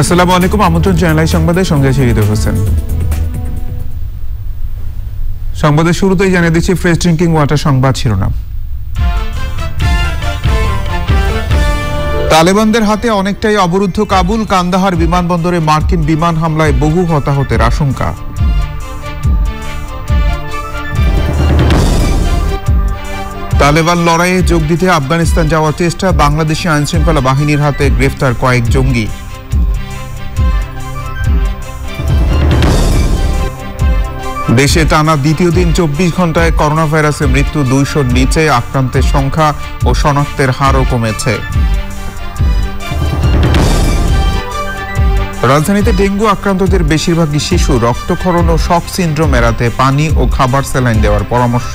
আসসালামু আলাইকুম, আমন্ত্রণ চ্যানেল আই সংবাদের সঙ্গে শহীদ হোসেন। সংবাদের শুরুতেই জানিয়ে দিচ্ছি ফ্রেশ ড্রিঙ্কিং ওয়াটার সংবাদ শিরোনাম। তালেবানদের হাতে অনেকটাই অবরুদ্ধ কাবুল, কান্দাহার বিমানবন্দরে মার্কিন বিমান হামলায় বহু হতাহতের আশঙ্কা। তালেবান লড়াইয়ে যোগ দিতে আফগানিস্তান যাওয়ার চেষ্টা, বাংলাদেশি আইনশৃঙ্খলা বাহিনীর হাতে গ্রেফতার কয়েক জঙ্গি। দেশে টানা দ্বিতীয় দিন 24 ঘন্টায় করোনা ভাইরাসে মৃত্যু 200-র নিচে, আক্রান্তের সংখ্যা ও শনাক্তের হারও কমেছে। রাজধানীতে ডেঙ্গু আক্রান্তদের বেশিরভাগই শিশু, রক্তক্ষরণ ও শক সিন্ড্রোম এড়াতে পানি ও খাবার স্যালাইন দেওয়ার পরামর্শ।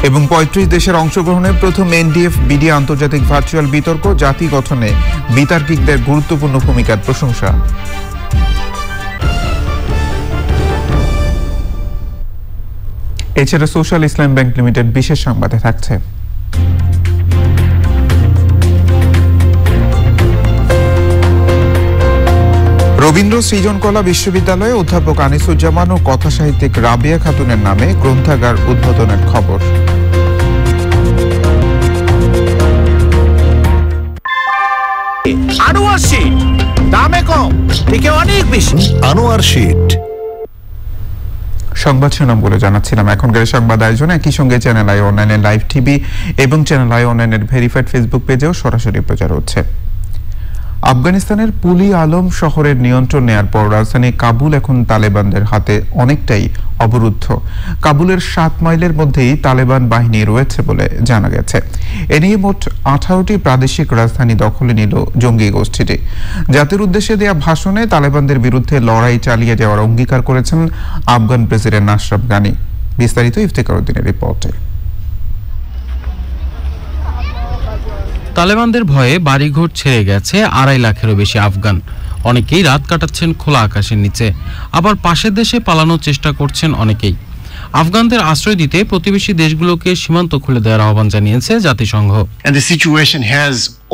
এবং 35 দেশের অংশগ্রহণে প্রথম এনডিএফ বিডি আন্তর্জাতিক ভার্চুয়াল বিতর্ক, জাতি গঠনে বিতার্কিকদের গুরুত্বপূর্ণ ভূমিকার প্রশংসা। এছাড়া সোশ্যাল ইসলাম ব্যাংক লিমিটেড বিশেষ সংবাদে থাকছে। রবীন্দ্র সৃজনকলা বিশ্ববিদ্যালয়ে অধ্যাপক আনিসুজ্জামান ও কথাসাহিত্যিক রাবিয়া খাতুনের নামে গ্রন্থাগার উদ্বোধনের খবর। আনোয়ার শীট দামে কম থেকে অনেক বেশি। আনোয়ার শীট সংবাদ শিরোনাম বলে জানাচ্ছিলাম। এখনকার সংবাদ আয়োজন একই সঙ্গে চ্যানেল আই অনলাইনের লাইভ টিভি এবং চ্যানেল আই অনলাইনের ভেরিফাইড ফেসবুক পেজেও সরাসরি প্রচার হচ্ছে। আফগানিস্তানের পুলি আলম শহরের নিয়ন্ত্রণ নেয়ার পর রাজধানী কাবুল এখন তালেবানদের হাতে অনেকটাই অবরুদ্ধ। কাবুলের 7 মাইলের মধ্যেই তালেবান বাহিনী রয়েছে বলে জানা গেছে। এ নিয়ে মোট 18টি প্রাদেশিক রাজধানী দখলে নিল জঙ্গি গোষ্ঠীটি। জাতির উদ্দেশ্যে দেয়া ভাষণে তালেবানদের বিরুদ্ধে লড়াই চালিয়ে যাওয়ার অঙ্গীকার করেছেন আফগান প্রেসিডেন্ট আশরাফ গানি। বিস্তারিত ইফতেখার উদ্দিনের রিপোর্টে। তালেবানদের ভয়ে বাড়িঘর ছেড়ে গেছে 2.5 লাখেরও বেশি আফগান। অনেকেই রাত কাটাচ্ছেন খোলা আকাশের নিচে, আবার পাশের দেশে পালানোর চেষ্টা করছেন অনেকেই। আফগানদের আশ্রয় দিতে প্রতিবেশী দেশগুলোকে সীমান্ত খুলে দেওয়ার আহ্বান জানিয়েছে জাতিসংঘ।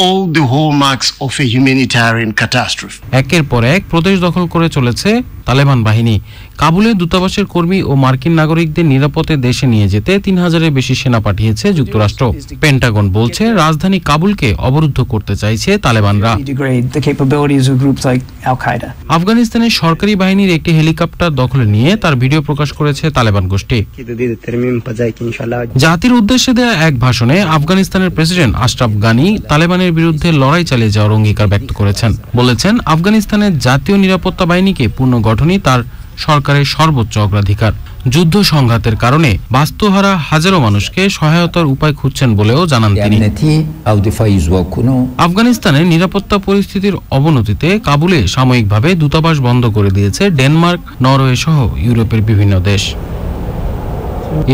all the hallmarks of a humanitarian catastrophe. একের পর এক প্রদেশ দখল করে চলেছে তালেবান বাহিনী। কাবুলে দূতাবাসের কর্মী ও মার্কিন নাগরিকদের নিরাপদে দেশে নিয়ে যেতে 3000-এর বেশি সেনা পাঠিয়েছে যুক্তরাষ্ট্র। পেন্টাগন বলছে রাজধানী কাবুলকে অবরুদ্ধ করতে চাইছে তালেবানরা। আফগানিস্তানের সরকারি বাহিনীর একটি হেলিকপ্টার দখলে নিয়ে তার ভিডিও প্রকাশ করেছে তালেবান গোষ্ঠী। জাতির উদ্দেশ্যে দেয়া এক ভাষণে আফগানিস্তানের প্রেসিডেন্ট আশরাফ গানি তালেবানের বিরুদ্ধে লড়াই চালিয়ে যাওয়ার অঙ্গীকার ব্যক্ত করেছেন। বলেছেন আফগানিস্তানের জাতীয় নিরাপত্তা বাহিনীকে পুনর্গঠনই তার সরকারের সর্বোচ্চ অগ্রাধিকার। যুদ্ধ সংঘাতের কারণে বাস্তুহারা হাজারো মানুষকে সহায়তার উপায় খুঁজছেন বলেও জানান তিনি। আফগানিস্তানের নিরাপত্তা পরিস্থিতির অবনতিতে কাবুলে সাময়িকভাবে দূতাবাস বন্ধ করে দিয়েছে ডেনমার্ক, নরওয়ে সহ ইউরোপের বিভিন্ন দেশ।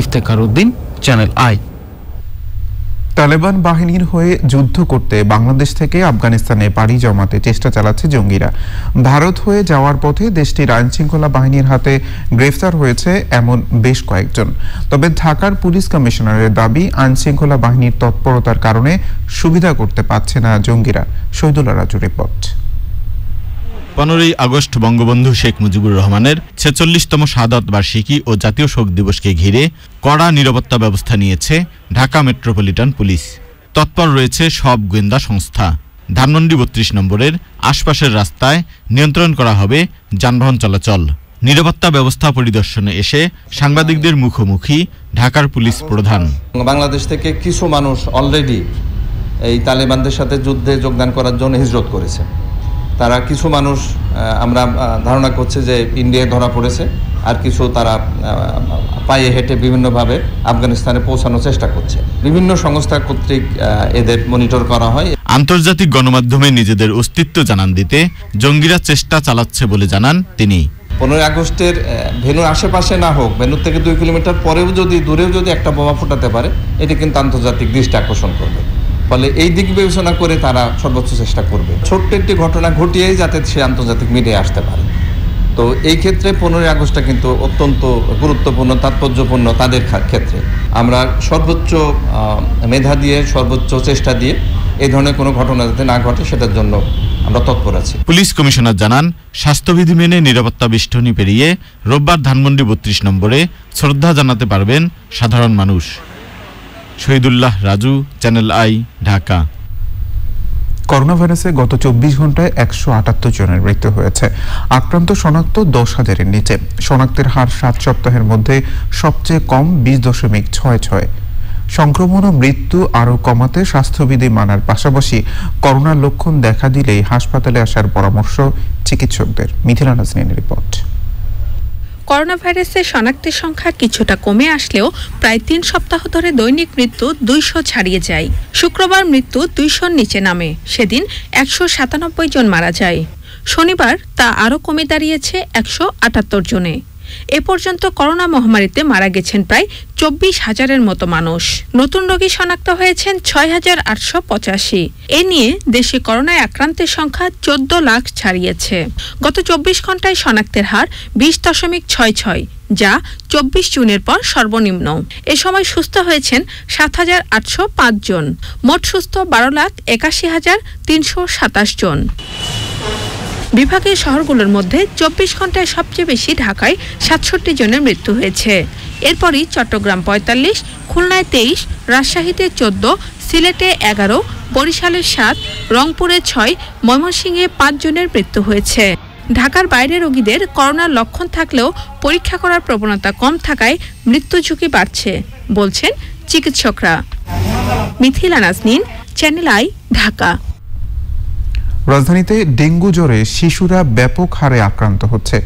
Iftekhar Uddin, Channel I. তালেবান বাহিনীর হয়ে যুদ্ধ করতে বাংলাদেশ থেকে আফগানিস্তানে পাড়ি জমাতে চেষ্টা চালাচ্ছে জঙ্গিরা। ভারত হয়ে যাওয়ার পথে দেশটির আইনশৃঙ্খলা বাহিনীর হাতে গ্রেফতার হয়েছে এমন বেশ কয়েকজন। তবে ঢাকার পুলিশ কমিশনারের দাবি, আইনশৃঙ্খলা বাহিনীর তৎপরতার কারণে সুবিধা করতে পারছে না জঙ্গিরা। শহীদুল্লাহ রাজুর রিপোর্ট। 15ই আগস্ট বঙ্গবন্ধু শেখ মুজিবুর রহমানের 46তম শাহাদাত বার্ষিকী ও জাতীয় শোক দিবসকে ঘিরে কড়া নিরাপত্তা ব্যবস্থা নিয়েছে ঢাকা মেট্রোপলিটন পুলিশ। তৎপর রয়েছে সব গোয়েন্দা সংস্থা। ধানমন্ডি 32 নম্বরের আশপাশের রাস্তায় নিয়ন্ত্রণ করা হবে যানবাহন চলাচল। নিরাপত্তা ব্যবস্থা পরিদর্শনে এসে সাংবাদিকদের মুখোমুখি ঢাকার পুলিশ প্রধান। বাংলাদেশ থেকে কিছু মানুষ অলরেডি এই তালেবানদের সাথে যুদ্ধে যোগদান করার জন্য হিজরত করেছে। তারা কিছু মানুষ আমরা ধারণা করছে যে ইন্ডিয়ায় ধরা পড়েছে, আর কিছু তারা পায়ে হেঁটে বিভিন্নভাবে আফগানিস্তানে পৌঁছানোর চেষ্টা করছে। বিভিন্ন সংস্থা কর্তৃক এদের মনিটর করা হয়। আন্তর্জাতিক গণমাধ্যমে নিজেদের অস্তিত্ব জানান দিতে জঙ্গিরা চেষ্টা চালাচ্ছে বলে জানান তিনি। 15 আগস্টের ভেন্যুর আশেপাশে না হোক, ভেন্যুর থেকে 2 কিলোমিটার পরেও যদি দূরেও যদি একটা বোমা ফোটাতে পারে, এটি কিন্তু আন্তর্জাতিক দৃষ্টি আকর্ষণ করবে। ফলে এই দিক বিবেচনা করে তারা সর্বোচ্চ চেষ্টা করবে ছোট্ট একটি ঘটনা ঘটিয়েই যাতে সে আন্তর্জাতিক মিডিয়ায় আসতে পারে। তো এই ক্ষেত্রে 15 আগস্টটা কিন্তু অত্যন্ত গুরুত্বপূর্ণ, তাৎপর্যপূর্ণ তাদের ক্ষেত্রে। আমরা সর্বোচ্চ মেধা দিয়ে, সর্বোচ্চ চেষ্টা দিয়ে এই ধরনের কোনো ঘটনা যাতে না ঘটে সেটার জন্য আমরা তৎপর আছি। পুলিশ কমিশনার জানান, স্বাস্থ্যবিধি মেনে নিরাপত্তা বেষ্টনী পেরিয়ে রোববার ধানমন্ডি ৩২ নম্বরে শ্রদ্ধা জানাতে পারবেন সাধারণ মানুষ। Shahidullah Raju, channel I, Dhaka. Corona ভাইরাসে গত ২৪ ঘন্টায় ১৭৮ জনের মৃত্যু হয়েছে। আক্রান্ত শনাক্ত ১০,০০০-এর নিচে। শনাক্তের হার ৭ সপ্তাহের মধ্যে সবচেয়ে কম ২০.৬৬। সংক্রমণ ও মৃত্যু আরও কমাতে স্বাস্থ্যবিধি মানার পাশাপাশি করোনার লক্ষণ দেখা দিলেই হাসপাতালে আসার পরামর্শ চিকিৎসকদের। মিথিলা নাজনীনের রিপোর্ট। করোনা ভাইরাসের শনাক্তের সংখ্যা কিছুটা কমে আসলেও প্রায় ৩ সপ্তাহ ধরে দৈনিক মৃত্যু ২০০ ছাড়িয়ে যায়। শুক্রবার মৃত্যু ২০০-র নিচে নামে। সেদিন ১৯৭ জন মারা যায়। শনিবার তা আরও কমে দাঁড়িয়েছে ১৭৮ জনে। এ পর্যন্ত করোনা মহামারীতে মারা গেছেন প্রায় ২৪,০০০-এর মতো মানুষ। নতুন রোগী শনাক্ত হয়েছেন ৬,৮৮৫। এ নিয়ে দেশে করোনায় আক্রান্তের সংখ্যা ১৪ লাখ ছাড়িয়েছে। গত ২৪ ঘন্টায় শনাক্তের হার ২০.৬৬, যা ২৪ জুনের পর সর্বনিম্ন। এ সময় সুস্থ হয়েছেন ৭,৮০৫ জন। মোট সুস্থ ১২,৮১,৩২৭ জন। বিভাগের শহরগুলোর মধ্যে ২৪ ঘন্টায় সবচেয়ে বেশি ঢাকায় ৬৭ জনের মৃত্যু হয়েছে। এরপরই চট্টগ্রাম ৪৫, খুলনায় ২৩, রাজশাহীতে ১৪, সিলেটে ১১, বরিশালে ৭, রংপুরে ৬, ময়মনসিংহে ৫ জনের মৃত্যু হয়েছে। ঢাকার বাইরে রোগীদের করোনার লক্ষণ থাকলেও পরীক্ষা করার প্রবণতা কম থাকায় মৃত্যু ঝুঁকি বাড়ছে বলছেন চিকিৎসকরা। Mithila Nazneen, channel I, Dhaka. রাজধানীতে ডেঙ্গু জ্বরে শিশুরা ব্যাপক হারে আক্রান্ত হচ্ছে।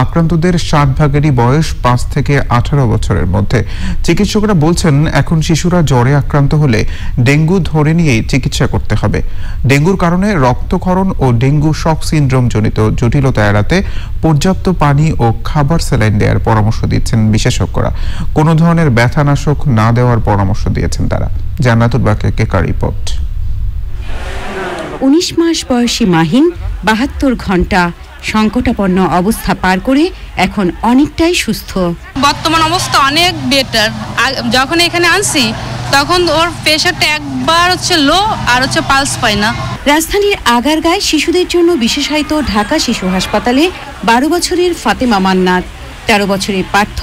আক্রান্তদের ৬০ ভাগেরই বয়স ৫ থেকে ১৮ বছরের মধ্যে। চিকিৎসকরা বলছেন, এখন শিশুরা জ্বরে আক্রান্ত হলে ডেঙ্গু ধরে নিয়েই চিকিৎসা করতে হবে। ডেঙ্গুর কারণে রক্তক্ষরণ ও ডেঙ্গু শক সিনড্রোম জনিত জটিলতা এড়াতে পর্যাপ্ত পানি ও খাবার স্যালাইন দেওয়ার পরামর্শ দিচ্ছেন বিশেষজ্ঞরা। কোনো ধরনের ব্যথানাশক না দেওয়ার পরামর্শ দিয়েছেন তারা। জান্নাতুল বাকের কেকার রিপোর্ট। ১৯ মাস বয়সী মাহিন ৭২ ঘন্টা সংকটাপন্ন অবস্থা পার করে এখন অনেকটাই সুস্থ। বর্তমান অবস্থা অনেক বেটার। যখন এখানে আনছি তখন ওর প্রেশারটা একবার লো আর পালস পায় না। রাজধানীর আগারগাঁয় শিশুদের জন্য বিশেষায়িত ঢাকা শিশু হাসপাতালে ১২ বছরের ফাতেমা মান্নাত, ১৩ বছরের পার্থ,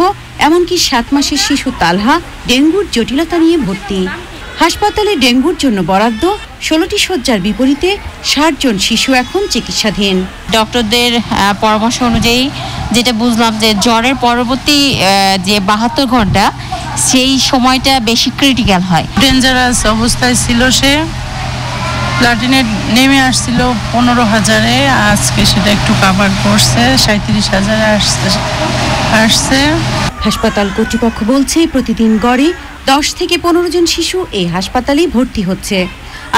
এমনকি ৭ মাসের শিশু তালহা ডেঙ্গুর জটিলতা নিয়ে ভর্তি। হাসপাতালে ডেঙ্গুর জন্য বরাদ্দ ১৬টি শয্যার বিপরীতে ৬০ জন শিশু এখন চিকিৎসাধীন। ডক্টরদের পরামর্শ অনুযায়ী যেটা বুঝলাম যে জ্বরের পরবর্তী যে ৭২ ঘন্টা সেই সময়টা বেশি ক্রিটিক্যাল হয়। ডেঞ্জারাস অবস্থায় ছিল সে। প্লাটিনেট নেমে আসছিল ১৫,০০০-এ, আজকে সেটা একটু কাভার করছে, ৩৭,০০০-এ আসছে। হাসপাতাল কর্তৃপক্ষ বলছে প্রতিদিন গড়ে ১০ থেকে ১৫ জন শিশু এই হাসপাতালে ভর্তি হচ্ছে।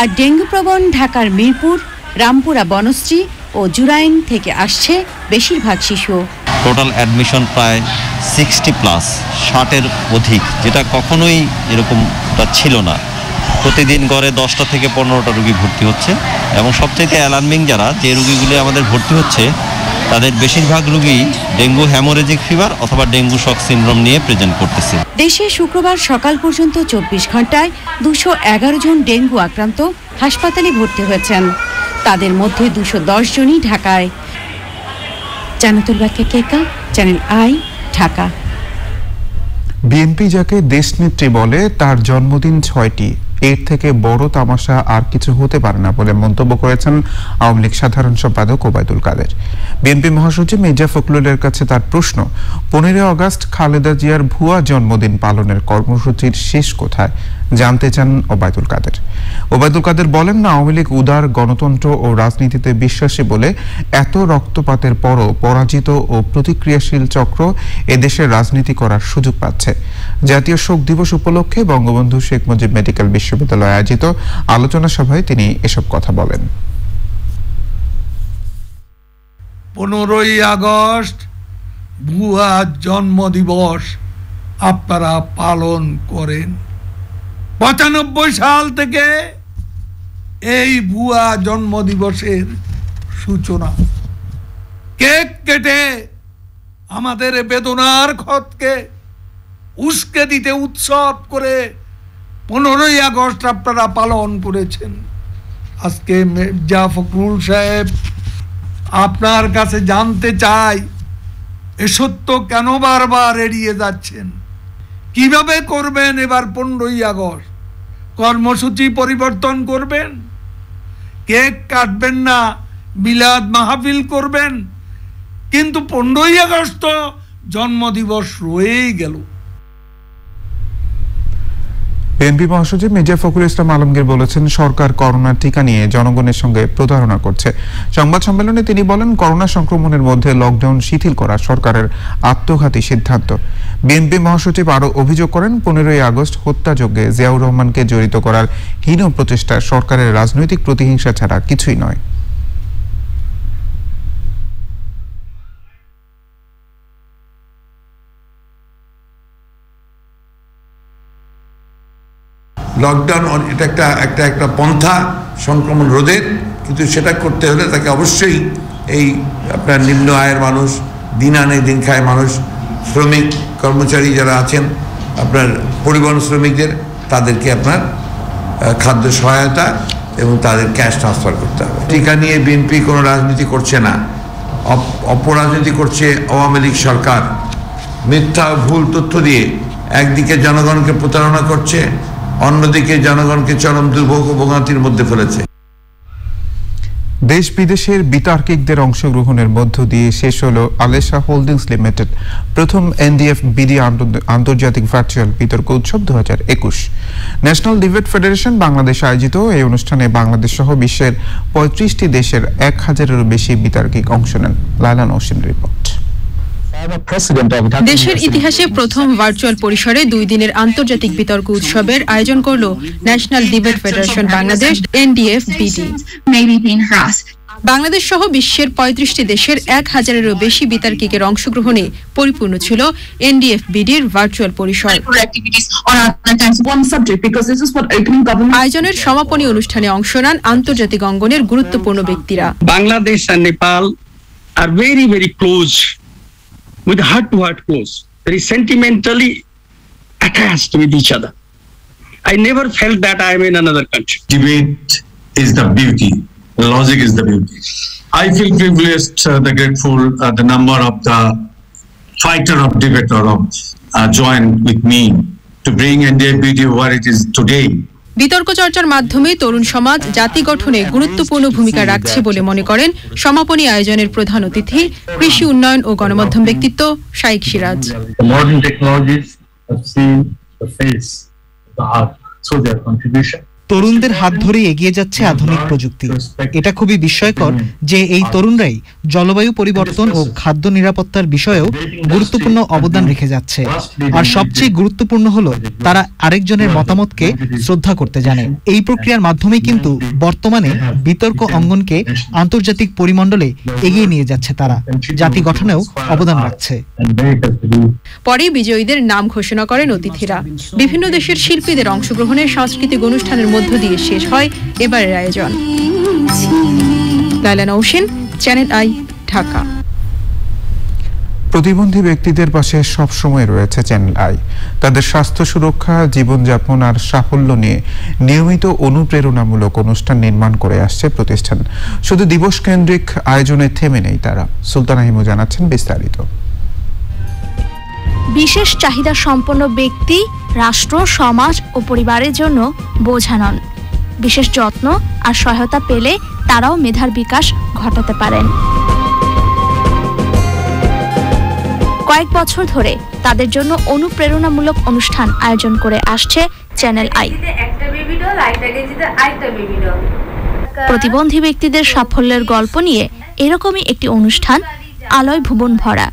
আর ডেঙ্গু প্রবণ ঢাকার মিরপুর, রামপুরা, বনশ্রী ও জুরাইন থেকে আসছে বেশিরভাগ শিশু। টোটাল অ্যাডমিশন প্রায় 60+, 60-এর অধিক, যেটা কখনোই এরকমটা ছিল না। প্রতিদিন গড়ে 10টা থেকে 15টা রোগী ভর্তি হচ্ছে এবং সবচেয়ে অ্যালার্মিং যে রোগীগুলি আমাদের ভর্তি হচ্ছে তাদের বেশিরভাগ রোগী ডেঙ্গু হ্যামোরেজিক ফিভার অথবা ডেঙ্গু শক সিনড্রোম নিয়ে প্রেজেন্ট করতেছে। দেশে শুক্রবার সকাল পর্যন্ত ২৪ ঘন্টায় ২১১ জন ডেঙ্গু আক্রান্ত হাসপাতালে ভর্তি হয়েছেন। তাদের মধ্যে ২১০ জনই ঢাকায়। জান্নাতুল বাকের কেকা, চ্যানেল আই, ঢাকা। বিএনপি যাকে দেশনেত্রী বলে তার জন্মদিন ৬টি, এর থেকে বড় তামাশা আর কিছু হতে পারে না বলে মন্তব্য করেছেন আওয়ামী লীগ সাধারণ সম্পাদক ওবায়দুল কাদের। বিএনপি মহাসচিব মির্জা ফখরুলের কাছে তার প্রশ্ন, ১৫ আগস্ট খালেদা জিয়ার ভুয়া জন্মদিন পালনের কর্মসূচির শেষ কোথায়, জানতে চান ওবায়দুল কাদের। ওবায়দুল কাদের বলেন, আওয়ামী লীগ উদার গণতন্ত্র ও রাজনীতিতে বিশ্বাসী বলে এত রক্তপাতের পরও পরাজিত ও প্রতিক্রিয়াশীল চক্র এদেশের রাজনীতি করার সুযোগ পাচ্ছে। জাতীয় শোক দিবস উপলক্ষে বঙ্গবন্ধু শেখ মুজিব মেডিকেল বিশ্ববিদ্যালয়ে আয়োজিত আলোচনা সভায় তিনি এসব কথা বলেন। 15ই আগস্ট ভুয়া জন্মদিবস আপনারা পালন করেন। ৯৫ সাল থেকে এই ভুয়া জন্মদিবসের সূচনা। কেক কেটে আমাদের বেদনার ক্ষতকে উস্কে দিতে উৎসব করে 15ই আগস্ট আপনারা পালন করেছেন। আজকে মির্জা ফখরুল সাহেব আপনার কাছে জানতে চাই, এ সত্য কেন বারবার এড়িয়ে যাচ্ছেন? কিভাবে করবেন এবার 15ই আগস্ট? কর্মসূচি পরিবর্তন করবেন? কেক কাটবেন না, মিলাদ মাহফিল করবেন? কিন্তু 15ই আগস্ট তো জন্মদিবস রয়েই গেল। বিএনপি মহাসচিব মির্জা ফখরুল ইসলাম আলমগীর বলেছেন, সরকার করোনা টিকা নিয়ে জনগণের সঙ্গে প্রতারণা করছে। সংবাদ সম্মেলনে তিনি বলেন, করোনা সংক্রমণের মধ্যে লকডাউন শিথিল করা সরকারের আত্মঘাতী সিদ্ধান্ত। বিএনপি মহাসচিব আরও অভিযোগ করেন, 15ই আগস্ট হত্যাযজ্ঞে জিয়াউর রহমানকে জড়িত করার হীন প্রচেষ্টা সরকারের রাজনৈতিক প্রতিহিংসা ছাড়া কিছুই নয়। লকডাউন এটা একটা পন্থা সংক্রমণ রোধের, কিন্তু সেটা করতে হলে তাকে অবশ্যই এই আপনার নিম্ন আয়ের মানুষ, দিন আনে দিন খায় মানুষ, শ্রমিক কর্মচারী যারা আছেন, আপনার পরিবহন শ্রমিকদের, তাদেরকে আপনার খাদ্য সহায়তা এবং তাদের ক্যাশ ট্রান্সফার করতে হবে। টিকা নিয়ে বিএনপি কোনো রাজনীতি করছে না, অপরাজনীতি করছে আওয়ামী লীগ সরকার। মিথ্যা ভুল তথ্য দিয়ে একদিকে জনগণকে প্রতারণা করছে, অন্যদিকে জনগণকে চরম দুর্ভোগ ও ভোগান্তির মধ্যে ফেলেছে। দেশ বিদেশের বিতার্কিকদের অংশগ্রহণের মধ্য দিয়ে শেষ হলো আলেশা হোল্ডিংস লিমিটেড প্রথম এনডিএফ বিডি আন্তর্জাতিক ভার্চুয়াল বিতর্ক উৎসব 2021। ন্যাশনাল ডিবেট ফেডারেশন বাংলাদেশ আয়োজিত এই অনুষ্ঠানে বাংলাদেশ সহ বিশ্বের 35টি দেশের 1000-এরও বেশি বিতার্কিক অংশ নেন। লায়লা নওশিনের রিপোর্ট। দেশের ইতিহাসে প্রথম ভার্চুয়াল পরিসরে 2 দিনের আন্তর্জাতিক বিতর্ক উৎসবের আয়োজন করল national debate federation Bangladesh NDF BD. Bangladesh সহ বিশ্বের 35টি দেশের 1000-এরও বেশি বিতার্কিকের অংশগ্রহণে পরিপূর্ণ ছিল এনডিএফ বিডির ভার্চুয়াল পরিসর। আয়োজনের সমাপনী অনুষ্ঠানে অংশ নেন আন্তর্জাতিক অঙ্গনের গুরুত্বপূর্ণ ব্যক্তিরা। Bangladesh and Nepal are very, very close. With heart-to-heart close, very sentimentally attached with each other. I never felt that I am in another country. Debate is the beauty. Logic is the beauty. I feel privileged, the grateful, the number of the fighter of debater joined with me to bring NDFBD where it is today. বিতর্ক চর্চার মাধ্যমে তরুণ সমাজ জাতি গঠনে গুরুত্বপূর্ণ ভূমিকা রাখছে বলে মনে করেন সমাপনী আয়োজনের প্রধান অতিথি কৃষি উন্নয়ন ও গণমাধ্যম ব্যক্তিত্ব শাইখ Siraj. Modern technologies have seen the face of the art, so their contribution. তরুণদের হাত ধরে এগিয়ে যাচ্ছে আধুনিক প্রযুক্তি। এটা খুবই বিস্ময়কর যে এই তরুণরাই জলবায়ু পরিবর্তন ও খাদ্য নিরাপত্তার বিষয়েও গুরুত্বপূর্ণ অবদান রেখে যাচ্ছে। আর সবচেয়ে গুরুত্বপূর্ণ হলো তারা আরেকজনের মতামতকে শ্রদ্ধা করতে জানে। এই প্রক্রিয়ার মাধ্যমেই কিন্তু বর্তমানে বিতর্ক অঙ্গনকে আন্তর্জাতিক পরিমণ্ডলে এগিয়ে নিয়ে যাচ্ছে, তারা জাতি গঠনেও অবদান রাখছে। পরে বিজয়ীদের নাম ঘোষণা করেন অতিথিরা। বিভিন্ন দেশের শিল্পীদের অংশগ্রহণে সাংস্কৃতিক অনুষ্ঠানের মধ্য দিয়ে শেষ হয় এবারের আয়োজন। Laila Nowshin, channel I, Dhaka. প্রতিবন্ধী ব্যক্তিদের পাশে সব সময় রয়েছে চ্যানেল আই। তাদের স্বাস্থ্য সুরক্ষা, জীবনযাপন আর সাফল্য নিয়ে নিয়মিত অনুপ্রেরণামূলক অনুষ্ঠান নির্মাণ করে আসছে প্রতিষ্ঠান। শুধু দিবস কেন্দ্রিক আয়োজনে থেমে নেই তারা। সুলতানা হিমু জানাচ্ছেন বিস্তারিত। বিশেষ চাহিদা সম্পন্ন ব্যক্তি, রাষ্ট্র, সমাজ ও পরিবারের জন্য বোঝা নন। বিশেষ যত্ন আর সহায়তা পেলে তারাও মেধার বিকাশ ঘটাতে পারেন। কয়েক বছর ধরে তাদের জন্য অনুপ্রেরণামূলক অনুষ্ঠান আয়োজন করে আসছে চ্যানেল আই। প্রতিবন্ধী ব্যক্তিদের সাফল্যের গল্প নিয়ে এরকমই একটি অনুষ্ঠান আলয় ভুবন ভরা।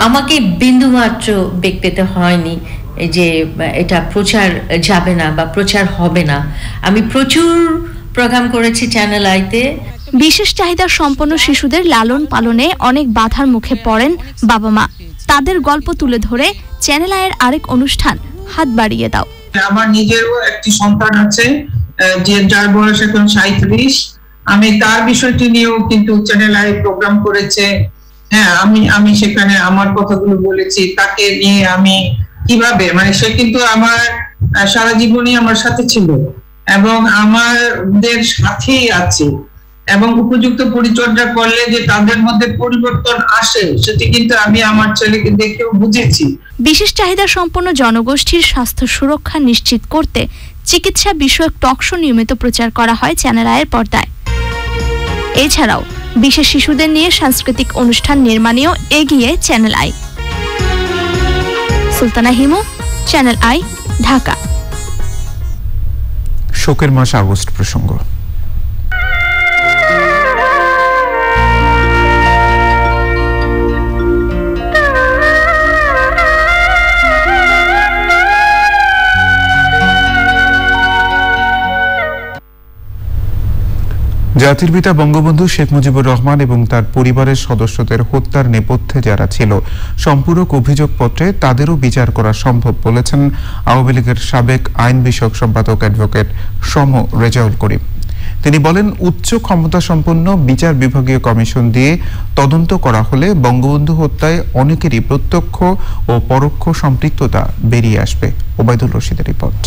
আমাকে বিন্দুমাত্র বেগ পেতে হয়নি যে এটা প্রচার যাবে না বা প্রচার হবে না। আমি প্রচুর প্রোগ্রাম করেছি চ্যানেল আইতে। বিশেষ চাহিদা সম্পন্ন শিশুদের লালন পালনে অনেক বাধার মুখে পড়েন বাবা মা। তাদের গল্প তুলে ধরে চ্যানেল আইয়ের আরেক অনুষ্ঠান হাত বাড়িয়ে দাও। আমার নিজেরও একটি সন্তান আছে যে যার বয়স এখন 37। আমি তার বিষয়টি নিয়েও কিন্তু চ্যানেল আই প্রোগ্রাম করেছে। হ্যাঁ, আমি সেখানে আমার কথাগুলো বলেছি, তাকে নিয়ে আমি কিভাবে, মানে সে কিন্তু আমার সারা জীবনই আমার সাথে ছিল এবং আমাদের সাথেই আছে, এবং উপযুক্ত পরিচর্যা করলে যে তাদের মধ্যে পরিবর্তন আসে সেটি কিন্তু আমি আমার ছেলেকে দেখেও বুঝেছি। বিশেষ চাহিদা সম্পন্ন জনগোষ্ঠীর স্বাস্থ্য সুরক্ষা নিশ্চিত করতে চিকিৎসা বিষয়ক টকশো নিয়মিত প্রচার করা হয় চ্যানেল আইয়ের পর্দায়। এছাড়াও বিশেষ শিশুদের নিয়ে সাংস্কৃতিক অনুষ্ঠান নির্মাণেও এগিয়ে channel I. Sultana Himu, channel I, Dhaka. শোকের মাস আগস্ট প্রসঙ্গ। জাতির পিতা বঙ্গবন্ধু শেখ মুজিবুর রহমান এবং তার পরিবারের সদস্যদের হত্যার নেপথ্যে যারা ছিল সম্পূরক অভিযোগপত্রে তাদেরও বিচার করা সম্ভব বলেছেন আওয়ামী লীগের সাবেক আইন বিষয়ক সম্পাদক অ্যাডভোকেট সম রেজাউল করিম। তিনি বলেন, উচ্চ ক্ষমতা সম্পন্ন বিচার বিভাগীয় কমিশন দিয়ে তদন্ত করা হলে বঙ্গবন্ধু হত্যায় অনেকেরই প্রত্যক্ষ ও পরোক্ষ সম্পৃক্ততা বেরিয়ে আসবে। ওবায়দুল রশিদের রিপোর্ট।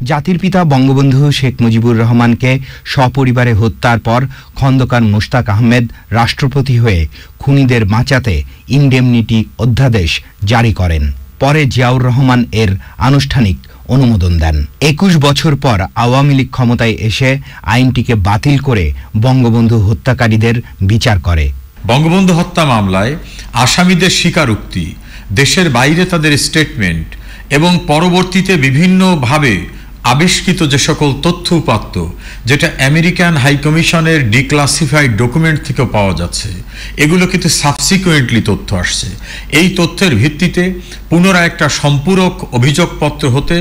জাতির পিতা বঙ্গবন্ধু শেখ মুজিবুর রহমানকে সপরিবারে হত্যার পর খন্দকার মোশতাক আহমেদ রাষ্ট্রপতি হয়ে খুনিদের বাঁচাতে ইনডেমনিটি অধ্যাদেশ জারি করেন। পরে জিয়াউর রহমান এর আনুষ্ঠানিক অনুমোদন দেন। ২১ বছর পর আওয়ামী লীগ ক্ষমতায় এসে আইনটিকে বাতিল করে বঙ্গবন্ধু হত্যাকারীদের বিচার করে। বঙ্গবন্ধু হত্যা মামলায় আসামিদের স্বীকারোক্তি, দেশের বাইরে তাদের স্টেটমেন্ট এবং পরবর্তীতে বিভিন্নভাবে আবিষ্কৃত যে সকল তথ্য উপাত্ত, যেটা আমেরিকান হাইকমিশনের ডিক্লাসিফাইড ডকুমেন্ট থেকে পাওয়া যাচ্ছে, এগুলো কিন্তু সাবসিকুয়েন্টলি তথ্য আসছে। এই তথ্যের ভিত্তিতে পুনরায় একটা সম্পূরক অভিযোগপত্র হতে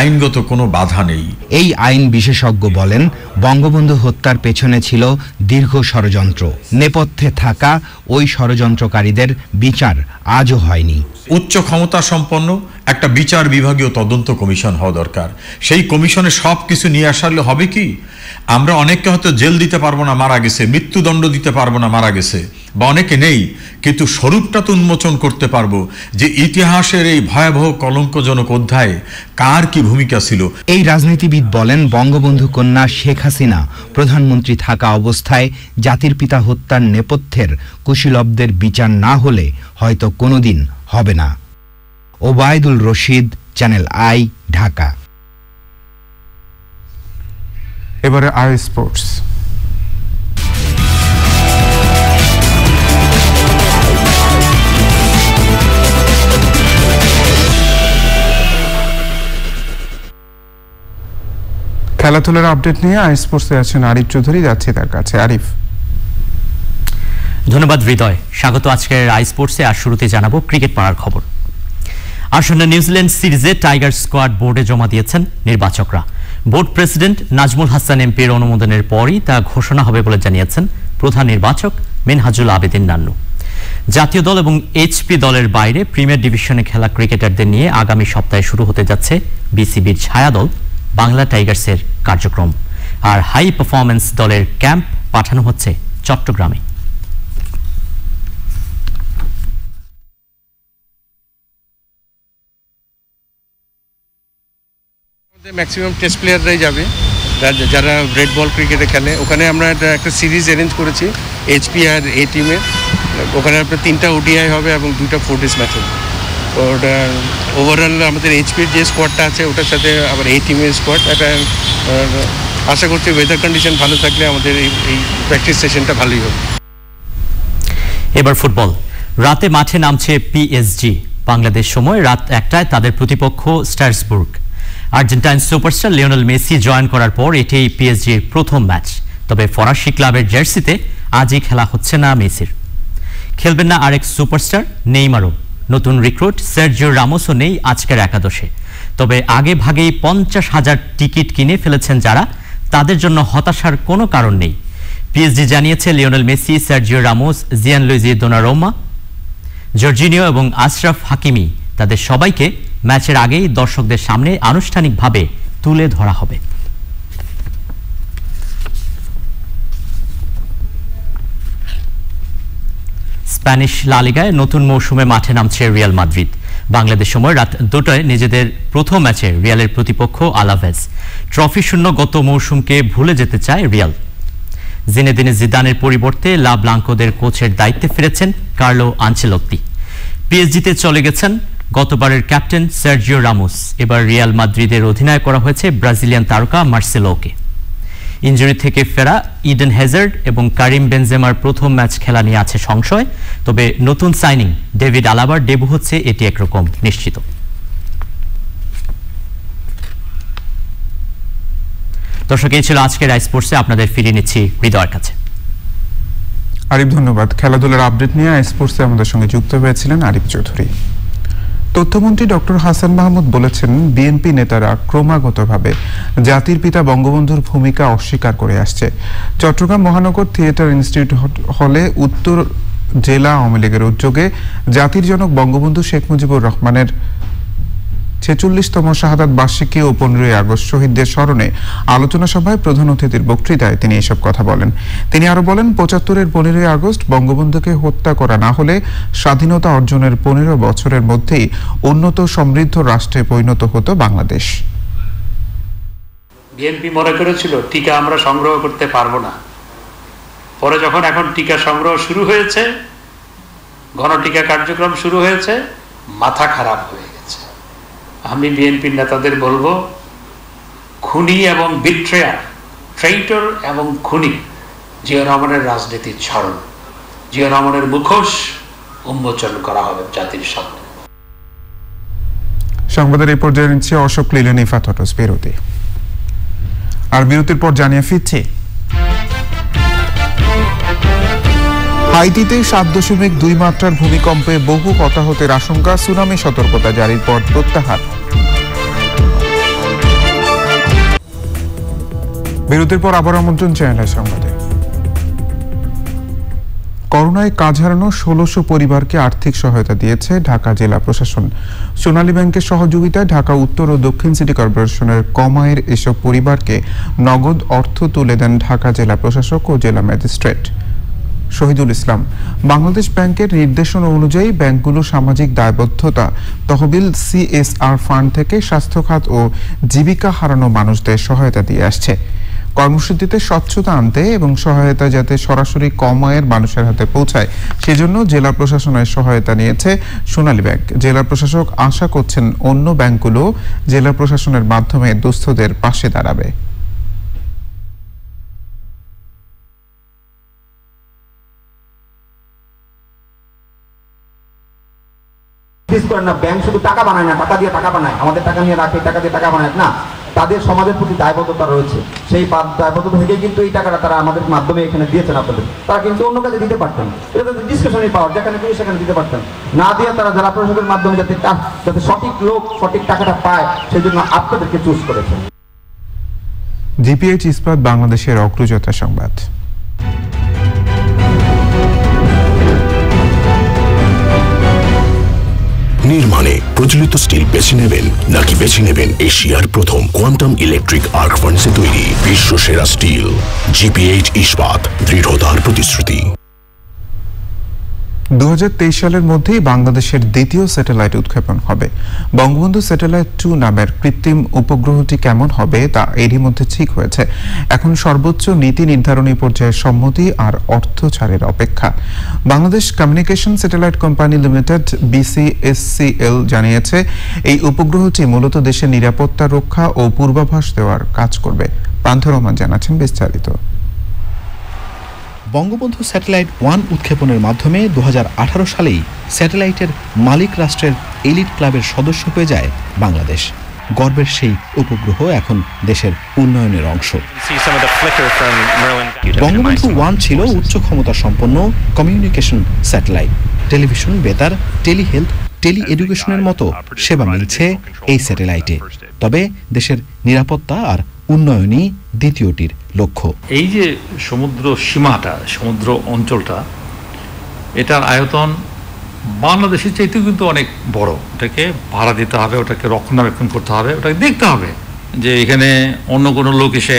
আইনগত কোনো বাধা নেই। এই আইন বিশেষজ্ঞ বলেন, বঙ্গবন্ধু হত্যার পেছনে ছিল দীর্ঘ ষড়যন্ত্র। নেপথ্যে থাকা ওই ষড়যন্ত্রকারীদের বিচার আজও হয়নি। উচ্চ ক্ষমতা সম্পন্ন একটা বিচার বিভাগীয় তদন্ত কমিশন হওয়া দরকার। সেই কমিশনে সব কিছু নিয়ে আসলে হবে কি, আমরা অনেককে হয়তো জেল দিতে পারবো না, মারা গেছে, মৃত্যুদণ্ড দিতে পারবো না, মারা গেছে, বা অনেকে নেই, কিন্তু স্বরূপটা তো উন্মোচন করতে পারবো যে ইতিহাসের এই ভয়াবহ কলঙ্কজনক অধ্যায়ে কার কি ভূমিকা ছিল। এই রাজনীতিবিদ বলেন, বঙ্গবন্ধু কন্যা শেখ হাসিনা প্রধানমন্ত্রী থাকা অবস্থায় জাতির পিতা হত্যার নেপথ্যের কুশীলবদের বিচার না হলে হয়তো কোনোদিন হবে না। Obaidul Rashid, channel I, Dhaka. এবারে আই স্পোর্টস। খেলাধুলার আপডেট নিয়ে আই স্পোর্টসে আছেন আরিফ চৌধুরী, যাচ্ছি তার কাছে। আরিফ। ধন্যবাদ হৃদয়, স্বাগত আজকের আই স্পোর্টসে। আর শুরুতে জানাবো ক্রিকেট পাড়ার খবর। আসন্ন নিউজিল্যান্ড সিরিজে টাইগার স্কোয়াড বোর্ডে জমা দিয়েছেন নির্বাচকরা। বোর্ড প্রেসিডেন্ট নাজমুল হাসান এমপির অনুমোদনের পরই তা ঘোষণা হবে বলে জানিয়েছেন প্রধান নির্বাচক মিনহাজুল আবেদিন নান্নু। জাতীয় দল এবং এইচপি দলের বাইরে প্রিমিয়ার ডিভিশনে খেলা ক্রিকেটারদের নিয়ে আগামী সপ্তাহে শুরু হতে যাচ্ছে বিসিবির ছায়াদল বাংলা টাইগার্সের কার্যক্রম। আর হাই পারফরম্যান্স দলের ক্যাম্প পাঠানো হচ্ছে চট্টগ্রামে। ম্যাক্সিমাম টেস্ট প্লেয়াররাই যাবে যারা রেড বল ক্রিকেটে খেলে। ওখানে আমরা একটা সিরিজ অ্যারেঞ্জ করেছি এইচপি আর এ টিমের। ওখানে আপনার 3টা ওডিআই হবে এবং 2টা 4 ডেজ ম্যাচ হবে। ওটা ওভারঅল আমাদের এইচপির যে স্কোয়াডটা আছে ওটার সাথে আবার এই টিমের স্কোয়াড। এটা আশা করছি ওয়েদার কন্ডিশন ভালো থাকলে আমাদের এই প্র্যাকটিস সেশনটা ভালোই হবে। এবার ফুটবল। রাতে মাঠে নামছে পিএসজি। বাংলাদেশ সময় রাত 1টায় তাদের প্রতিপক্ষ Strasbourg. Argentine superstar Lionel Messi join করার পর এটাই পিএসজির প্রথম ম্যাচ। তবে ফরাসি ক্লাবের জার্সিতে আজই খেলা হচ্ছে না মেসির। খেলবেন না আরেক সুপারস্টার নেইমারও। নতুন রিক্রুট সার্জিও রামোসও নেই আজকের একাদশে। তবে আগে ভাগেই 50,000 টিকিট কিনে ফেলেছেন যারা, তাদের জন্য হতাশার কোনো কারণ নেই। পিএসজি জানিয়েছে Lionel Messi, Sergio Ramos, Gianluigi Donnarumma, Georginio এবং আশরাফ হাকিমি তাদের সবাইকে ম্যাচের আগেই দর্শকদের সামনে আনুষ্ঠানিকভাবে তুলে ধরা হবে। স্প্যানিশ লা লিগায় নতুন মৌসুমে মাঠে নামছে রিয়াল মাদ্রিদ। বাংলাদেশ সময় রাত 2টায় নিজেদের প্রথম ম্যাচে রিয়ালের প্রতিপক্ষ আলাভেজ। ট্রফি শূন্য গত মৌসুমকে ভুলে যেতে চায় রিয়াল। জিনেদিন জিদানের পরিবর্তে লা ব্লাঙ্কোদের কোচের দায়িত্বে ফিরেছেন কার্লো আনচেলত্তি। পিএসজিতে চলে গেছেন গতবারের ক্যাপ্টেন সার্জিও রামোস। এবার রিয়াল মাদ্রিদের অধিনায়ক করা হয়েছে ব্রাজিলিয়ান তারকা মার্সেলোকে। ইনজুরি থেকে ফেরা ইডেন হ্যাজার্ড এবং কারিম বেনজেমার প্রথম ম্যাচ খেলা নিয়ে আছে সংশয়, তবে নতুন সাইনিং ডেভিড আলাবার ডেবু হচ্ছে এটি একরকম নিশ্চিত। দর্শক, এই ছিল আজকের স্পোর্টসে। আপনাদের ফিরিয়ে নিচ্ছি হৃদয়ের কাছে। আরিফ, ধন্যবাদ। খেলাধুলার আপডেট নিয়ে স্পোর্টসে আমাদের সঙ্গে যুক্ত হয়েছিলেন আরিফ চৌধুরী। তথ্যমন্ত্রী ডক্টর হাসান মাহমুদ বলেছেন, বিএনপি নেতারা ক্রমাগতভাবে জাতির পিতা বঙ্গবন্ধুর ভূমিকা অস্বীকার করে আসছে। চট্টগ্রাম মহানগর থিয়েটার ইনস্টিটিউট হলে উত্তর জেলা আওয়ামী লীগের উদ্যোগে জাতির জনক বঙ্গবন্ধু শেখ মুজিবুর রহমানের 46তম শাহাদাত বার্ষিকী ও 15ই আগস্ট শহীদদের স্মরণে আলোচনা সভায় প্রধান অতিথির বক্তৃতায় তিনি এসব কথা বলেন। তিনি আরো বলেন, 75-এর 15ই আগস্ট বঙ্গবন্ধুকে হত্যা করা না হলে স্বাধীনতা অর্জনের 15 বছরের মধ্যেই উন্নত সমৃদ্ধ রাষ্ট্রে পরিণত হতো বাংলাদেশ। বিএনপি মনে করেছিল টিকা আমরা সংগ্রহ করতে পারবো না। পরে যখন এখন টিকা সংগ্রহ শুরু হয়েছে, গণটিকা কার্যক্রম শুরু হয়েছে, মাথা খারাপ হয়ে গেছে। আমি বিএনপির নেতাদের বলবো, খুনি এবং বিট্রেয়ার, ট্রেইটর এবং খুনি জিয়া রহমানের রাজনীতির ছড়ন, জিয়া রহমানের মুখোশ উন্মোচন করা হবে জাতির সামনে। সংবাদের এই পর্যায়ে নিচ্ছে অশোক লিলেন ইফাতটস বিরতি। আর বিরতির পর জানিয়ে ফিরছি, হাইতিতে 7.2 মাত্রার ভূমিকম্পে বহু হতাহতের আশঙ্কা, সুনামি সতর্কতা জারির পর প্রত্যাহার। বিরতির পর আবার আমন্ত্রণ চ্যানেলের সংবাদে। করোনায় কাজ হারানো 1600 পরিবারকে আর্থিক সহায়তা দিয়েছে ঢাকা জেলা প্রশাসন। সোনালী ব্যাংকের সহযোগিতায় ঢাকা উত্তর ও দক্ষিণ সিটি কর্পোরেশনের কমায়ের এসব পরিবারকে নগদ অর্থ তুলে দেন ঢাকা জেলা প্রশাসক ও জেলা ম্যাজিস্ট্রেট। শহীদুল ইসলাম, বাংলাদেশ ব্যাংকের নির্দেশনা অনুযায়ী ব্যাংকগুলো সামাজিক দায়বদ্ধতা তহবিল CSR ফান্ড থেকে স্বাস্থ্য খাত ও জীবিকা হারানো মানুষদের সহায়তা দিয়ে আসছে। কর্মসূচিতে স্বচ্ছতা আনতে এবং সহায়তা যাতে সরাসরি কম আয়ের মানুষের হাতে পৌঁছায় সেজন্য জেলা প্রশাসনের সহায়তা নিয়েছে সোনালী ব্যাংক। জেলা প্রশাসক আশা করছেন অন্য ব্যাংকগুলো জেলা প্রশাসনের মাধ্যমে দুস্থদের পাশে দাঁড়াবে। ব্যাংক শুধু টাকা বানায় না, টাকা দিয়ে টাকা বানায়, আমাদের টাকা নিয়ে রাখে, টাকা দিয়ে টাকা বানায় না, তাদের সমাজের প্রতি দায়বদ্ধতা রয়েছে। সেই দায়বদ্ধতা থেকে কিন্তু এই টাকাটা তারা আমাদের মাধ্যমে এখানে দিয়েছেন আপনাদের। তারা কিন্তু অন্য কাজে দিতে পারতেন, এটা তাদের ডিসকাশনের পাওয়ার, যেখানে খুশি সেখানে দিতে পারতেন। না দিয়ে তারা জেলা প্রশাসকের মাধ্যমে যাতে সঠিক লোক সঠিক টাকাটা পায় সেই জন্য আপনাদেরকে চুজ করেছেন। জিপিএইচ ইস্পাত বাংলাদেশের অগ্রযাত্রা সংবাদ। নির্মাণে প্রচলিত স্টিল বেছে নেবেন নাকি বেছে নেবেন এশিয়ার প্রথম কোয়ান্টাম ইলেকট্রিক আর্ক ফার্নেসে তৈরি বিশ্বসেরা স্টিল? জিপিএইচ ইস্পাত, দৃঢ়তার প্রতিশ্রুতি। 2023 সালের মধ্যেই বাংলাদেশের দ্বিতীয় স্যাটেলাইট উৎক্ষেপণ হবে। বঙ্গবন্ধু স্যাটেলাইট 2 নামের কৃত্রিম উপগ্রহটি কেমন হবে তা এরই মধ্যে ঠিক হয়েছে। এখন সর্বোচ্চ নীতি নির্ধারণী পর্যায়ে সম্মতি আর অর্থ ছাড়ের অপেক্ষা। Bangladesh communication satellite company limited BCSCL জানিয়েছে, এই উপগ্রহটি মূলত দেশের নিরাপত্তা রক্ষা ও পূর্বাভাস দেওয়ার কাজ করবে। পান্থ রহমান জানাচ্ছেন বিস্তারিত। বঙ্গবন্ধু স্যাটেলাইট 1 উৎক্ষেপণের মাধ্যমে 2018 সালেই স্যাটেলাইটের মালিক রাষ্ট্রের এলিট ক্লাবের সদস্য হয়ে যায় বাংলাদেশ। গর্বের সেই উপগ্রহ এখন দেশের উন্নয়নের অংশ। বঙ্গবন্ধু 1 ছিল উচ্চ ক্ষমতা সম্পন্ন কমিউনিকেশন স্যাটেলাইট। টেলিভিশন, বেতার, টেলিহেলথ, টেলি এডুকেশনের মতো সেবা মিলছে এই স্যাটেলাইটে। তবে দেশের নিরাপত্তা আর উন্নয়নই দ্বিতীয়টির লক্ষ্য। এই যে সমুদ্র সীমাটা, সমুদ্র অঞ্চলটা, এটার আয়তন বাংলাদেশের চাইতেও কিন্তু অনেক বড়। ওটাকে ভাড়া দিতে হবে, ওটাকে রক্ষণাবেক্ষণ করতে হবে, ওটাকে দেখতে হবে যে এখানে অন্য কোনো লোক এসে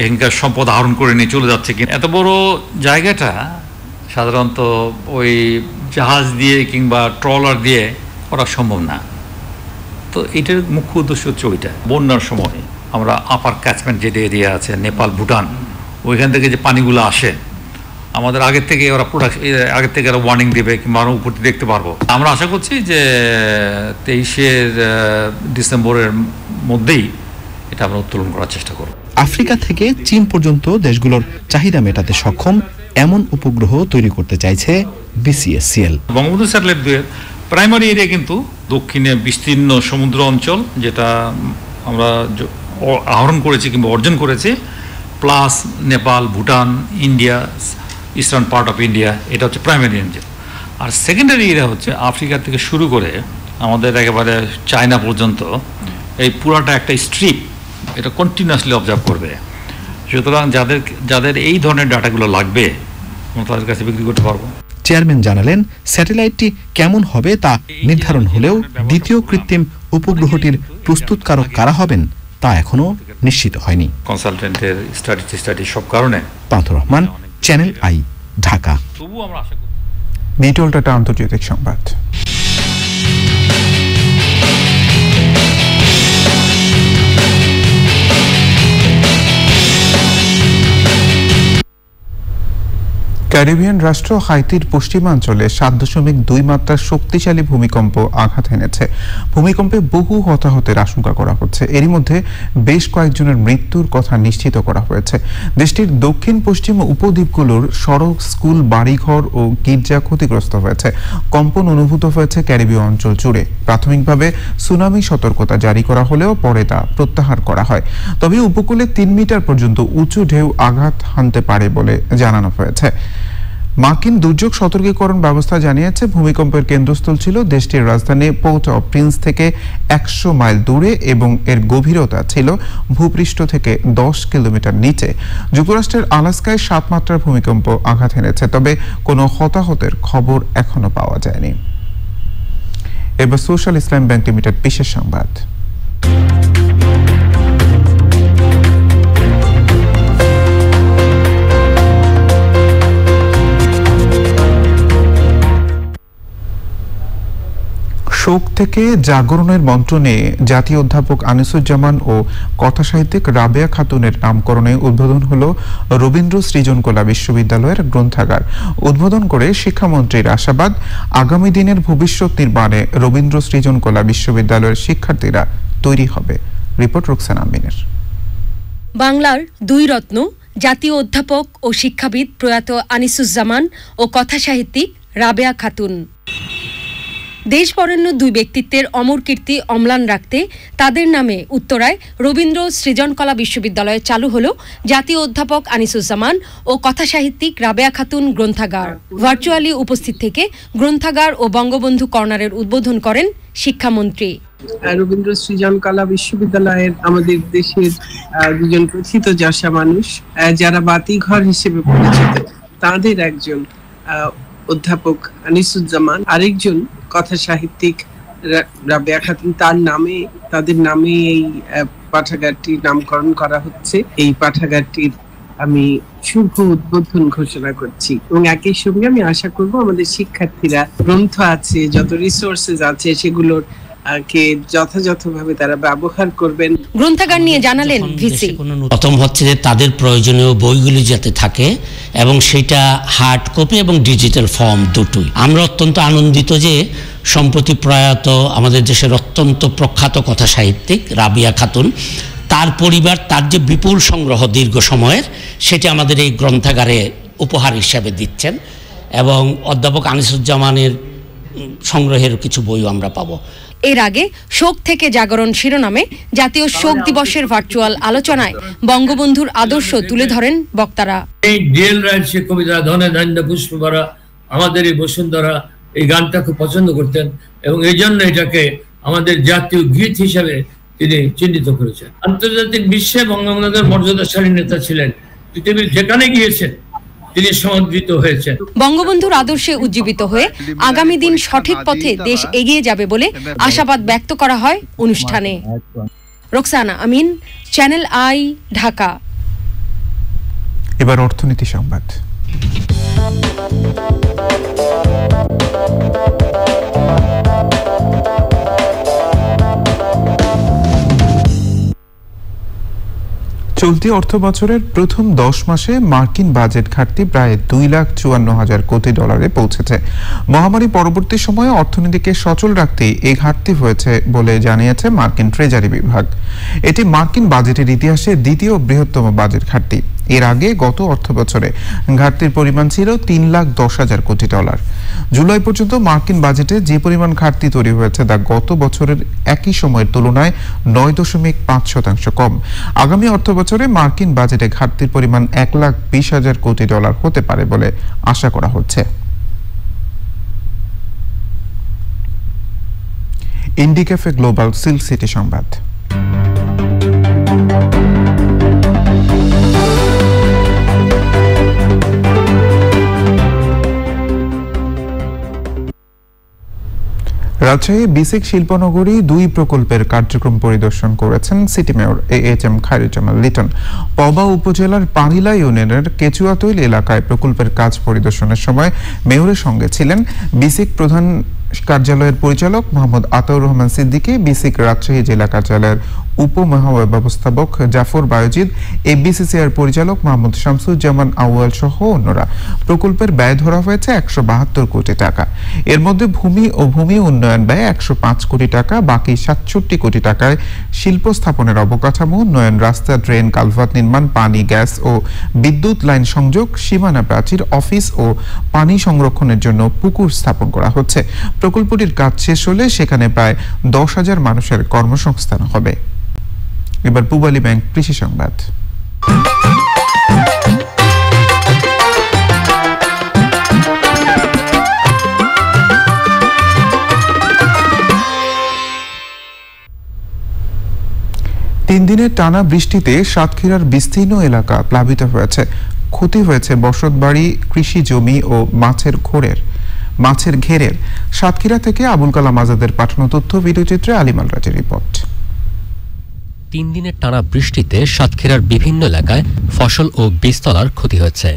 এখানকার সম্পদ আহরণ করে নিয়ে চলে যাচ্ছে কিনা। এত বড় জায়গাটা সাধারণত ওই জাহাজ দিয়ে কিংবা ট্রলার দিয়ে করা সম্ভব না। তো এটার মুখ্য উদ্দেশ্য হচ্ছে ওইটা, বন্যার সময় আমরা আপার ক্যাচমেন্ট যেটা এরিয়া আছে নেপাল ভুটান, ওইখান থেকে যে পানিগুলো আসে আমাদের আগের থেকে ওরা আগের থেকে ওরা ওয়ার্নিং দেবে কিংবা আমরা উপর দেখতে পারবো। আমরা আশা করছি যে 23শে ডিসেম্বরের মধ্যেই এটা আমরা উত্তোলন করার চেষ্টা করব। আফ্রিকা থেকে চীন পর্যন্ত দেশগুলোর চাহিদা মেটাতে সক্ষম এমন উপগ্রহ তৈরি করতে চাইছে বিসিএসসিএল। বঙ্গবন্ধু স্যাটেলাইট 2 এর প্রাইমারি এরিয়া কিন্তু দক্ষিণে বিস্তীর্ণ সমুদ্র অঞ্চল, যেটা আমরা আহরণ করেছি কিংবা অর্জন করেছি, plus Nepal Bhutan India eastern part of India, এটা হচ্ছে প্রাইমারি এরিয়া। আর সেকেন্ডারি এরিয়া হচ্ছে আফ্রিকা থেকে শুরু করে আমাদের একেবারে চায়না পর্যন্ত এই পুরাটা একটা স্ট্রিপ, এটা কন্টিনিউয়াসলি অবজার্ভ করবে। সুতরাং যাদের এই ধরনের ডাটাগুলো লাগবে আমরা তাদের কাছে বিক্রি করতে পারবো। চেয়ারম্যান জানালেন, স্যাটেলাইটটি কেমন হবে তা নির্ধারণ হলেও দ্বিতীয় কৃত্রিম উপগ্রহটির প্রস্তুতকারক কারা হবেন তা এখনো নিশ্চিত হয়নি। কনসালটেন্টের স্টাডি সব কারণে। পান্থ রহমান, চ্যানেল আই, ঢাকা। মিটলটা আন্তর্জাতিক সংবাদ। ক্যারিবিয়ান রাষ্ট্র হাইতির পশ্চিমাঞ্চলে 7.2 মাত্রার শক্তিশালী ভূমিকম্প আঘাত এনেছে। ভূমিকম্পে বহু হতাহতের আশঙ্কা করা হচ্ছে। এরই মধ্যে বেশ কয়েকজনের মৃত্যুর কথা নিশ্চিত করা হয়েছে। দেশটির দক্ষিণ পশ্চিম উপদ্বীপগুলোর সড়ক, স্কুল, বাড়িঘর ও গির্জা ক্ষতিগ্রস্ত হয়েছে। কম্পন অনুভূত হয়েছে ক্যারিবীয় অঞ্চল জুড়ে। প্রাথমিকভাবে সুনামি সতর্কতা জারি করা হলেও পরে তা প্রত্যাহার করা হয়। তবে উপকূলে 3 মিটার পর্যন্ত উঁচু ঢেউ আঘাত হানতে পারে বলে জানানো হয়েছে। মার্কিন দুর্যোগ সতর্কীকরণ ব্যবস্থা জানিয়েছে ভূমিকম্পের কেন্দ্রস্থল ছিল দেশটির রাজধানী পোর্ট অফ প্রিন্স থেকে 100 মাইল দূরে এবং এর গভীরতা ছিল ভূপৃষ্ঠ থেকে 10 কিলোমিটার নিচে। যুক্তরাষ্ট্রের আলাস্কায় 7 মাত্রার ভূমিকম্প আঘাত এনেছে, তবে কোনো হতাহতের খবর এখনো পাওয়া যায়নি। এবার সোশ্যাল ইসলাম ব্যাংক লিমিটেড বিশেষ সংবাদ। শোক থেকে জাগরণের মন্ত্র নিয়ে জাতীয় অধ্যাপক আনিসুজ্জামান ও কথাসাহিত্যিক রাবেয়া খাতুনের নামকরণে উদ্বোধন হলো রবীন্দ্র সৃজনকলা বিশ্ববিদ্যালয়ের গ্রন্থাগার। উদ্বোধন করে শিক্ষামন্ত্রীর আশাবাদ, আগামী দিনের ভবিষ্যৎ নির্মাণে রবীন্দ্র সৃজনকলা বিশ্ববিদ্যালয়ের শিক্ষার্থীরা তৈরি হবে। রিপোর্ট রুকসানা আমিনের। বাংলার 2 রত্ন, জাতীয় অধ্যাপক ও শিক্ষাবিদ প্রয়াত আনিসুজ্জামান ও কথাসাহিত্যিক রাবেয়া খাতুন। দেশ বরেণ্য 2 ব্যক্তিত্বের অমর কীর্তি অম্লান রাখতে তাদের নামে উত্তরায় রবীন্দ্র সৃজনকলা বিশ্ববিদ্যালয়ে চালু হলো জাতীয় অধ্যাপক আনিসুজ্জামান ও কথাসাহিত্যিক রাবেয়া খাতুন গ্রন্থাগার। ভার্চুয়ালি উপস্থিত থেকে গ্রন্থাগার ও বঙ্গবন্ধু কর্নারের উদ্বোধন করেন শিক্ষামন্ত্রী। রবীন্দ্র সৃজনকলা বিশ্ববিদ্যালয়ের আমাদের দেশের 2জন প্রথিত যশা মানুষ, যারা বাতিঘর হিসেবে পরিচিত, তাদের একজন অধ্যাপক আনিসুজ্জামান, আরেকজন কথা সাহিত্যিক রাবেয়া খাতুন। তাদের নামে এই পাঠাগারটির নামকরণ করা হচ্ছে। এই পাঠাগারটির আমি শুভ উদ্বোধন ঘোষণা করছি এবং একই সঙ্গে আমি আশা করব আমাদের শিক্ষার্থীরা গ্রন্থ আছে, যত রিসোর্সেস আছে সেগুলোর কে যথাযথভাবে তারা ব্যবহার করবেন। গ্রন্থাগার নিয়ে জানালেন ভিসি। প্রথম হচ্ছে যে তাদের প্রয়োজনীয় বইগুলি যাতে থাকে এবং সেটা হার্ড কপি এবং ডিজিটাল ফর্ম দুটোই। আমরা অত্যন্ত আনন্দিত যে সম্প্রতি প্রয়াত আমাদের দেশের অত্যন্ত প্রখ্যাত কথা সাহিত্যিক রাবেয়া খাতুন, তার পরিবার তার যে বিপুল সংগ্রহ দীর্ঘ সময়ের, সেটা আমাদের এই গ্রন্থাগারে উপহার হিসাবে দিচ্ছেন এবং অধ্যাপক আনিসুজ্জামানের সংগ্রহের কিছু বইও আমরা পাবো। এর আগে শোক থেকে জাগরণ শিরোনামে জাতীয় শোক দিবসের ভার্চুয়াল আলোচনায় বঙ্গবন্ধুর আদর্শ তুলে ধরেন বক্তারা। এই ডিএল রাইটসের কবিতা ধনে ধান্য পুষ্পভরা আমাদের এই বসুন্ধরা, এই গানটা খুব পছন্দ করতেন এবং এই জন্য এটাকে আমাদের জাতীয় গীত হিসাবে তিনি চিহ্নিত করেছেন। আন্তর্জাতিক বিশ্বে বঙ্গবন্ধুর মর্যাদাশালী নেতা ছিলেন, পৃথিবীর যেখানে গিয়েছেন তিনি সমন্বিত হয়েছেন। বঙ্গবন্ধুর আদর্শে উজ্জীবিত হয়ে আগামী দিন সঠিক পথে দেশ এগিয়ে যাবে বলে আশাবাদ ব্যক্ত করা হয় অনুষ্ঠানে। রোকসানা আমিন, চ্যানেল আই, ঢাকা। এবার অর্থনীতি সংবাদ। চলতি অর্থ বছরের প্রথম 10 মাসে মার্কিন বাজেট ঘাটতি প্রায় $2,54,000 কোটি পৌঁছেছে। মহামারী পরবর্তী সময়ে অর্থনীতিকে সচল রাখতে এই ঘাটতি হয়েছে বলে জানিয়েছে মার্কিন ট্রেজারি বিভাগ। এটি মার্কিন বাজেটের ইতিহাসে দ্বিতীয় বৃহত্তম বাজেট ঘাটতি। এর আগে গত অর্থ বছরে ঘাটতির পরিমাণ ছিল $3,10,000 কোটি। জুলাই পর্যন্ত মার্কিন বাজেটে যে পরিমাণ ঘাটতি তৈরি হয়েছে তা গত বছরের একই সময়ের তুলনায় 9.5% কম। আগামী অর্থ বছরে মার্কিন বাজেটে ঘাটতির পরিমাণ $1,20,000 কোটি হতে পারে বলে আশা করা হচ্ছে। ইন্ডিক্যাফে গ্লোবাল সিল্ক সিটি সংবাদ। রাজশাহী বিসিক শিল্পনগরী 2 প্রকল্পের কার্যক্রম পরিদর্শন করেছেন city mayor AHM Khairuzzaman Liton. Paba উপজেলার পানিলা ইউনিয়নের কেচুয়াতৈল এলাকায় প্রকল্পের কাজ পরিদর্শনের সময় মেয়রের সঙ্গে ছিলেন বিসিক প্রধান কার্যালয়ের পরিচালক মোহাম্মদ আতাউর রহমান সিদ্দিকী, বিসিক রাজশাহী জেলা কার্যালয়ের উপমহাব্যবস্থাপক জাফর বায়োজিদ, এফবিসিসিআর পরিচালক মোহাম্মদ শামসুজ্জামান আউয়াল সহ অন্যরা। প্রকল্পের ব্যয় ধরা হয়েছে 172 কোটি টাকা। এর মধ্যে ভূমি ও ভূমি উন্নয়ন ব্যয় 105 কোটি টাকা, বাকি 67 কোটি টাকায় শিল্প স্থাপনের অবকাঠামো উন্নয়ন, রাস্তা, ড্রেন, কালভার্ট নির্মাণ, পানি, গ্যাস ও বিদ্যুৎ লাইন সংযোগ, সীমানা প্রাচীর, অফিস ও পানি সংরক্ষণের জন্য পুকুর স্থাপন করা হচ্ছে। প্রকল্পটির কাজ শেষ হলে সেখানে প্রায় 10,000 মানুষের কর্মসংস্থান হবে। এবার পূবালী ব্যাংক কৃষি সংবাদ। 3 দিনের টানা বৃষ্টিতে সাতক্ষীরার বিস্তীর্ণ এলাকা প্লাবিত হয়েছে। ক্ষতি হয়েছে বসতবাড়ি, কৃষি জমি ও মাছের ঘেরের। সাতক্ষীরা থেকে আবুল কালাম আজাদের পাঠানো তথ্য, ভিডিওচিত্রে আলিমাল রাজের রিপোর্ট। 3 দিনের টানা বৃষ্টিতে সাতক্ষীরার বিভিন্ন এলাকায় ফসল ও বীজতলার ক্ষতি হয়েছে।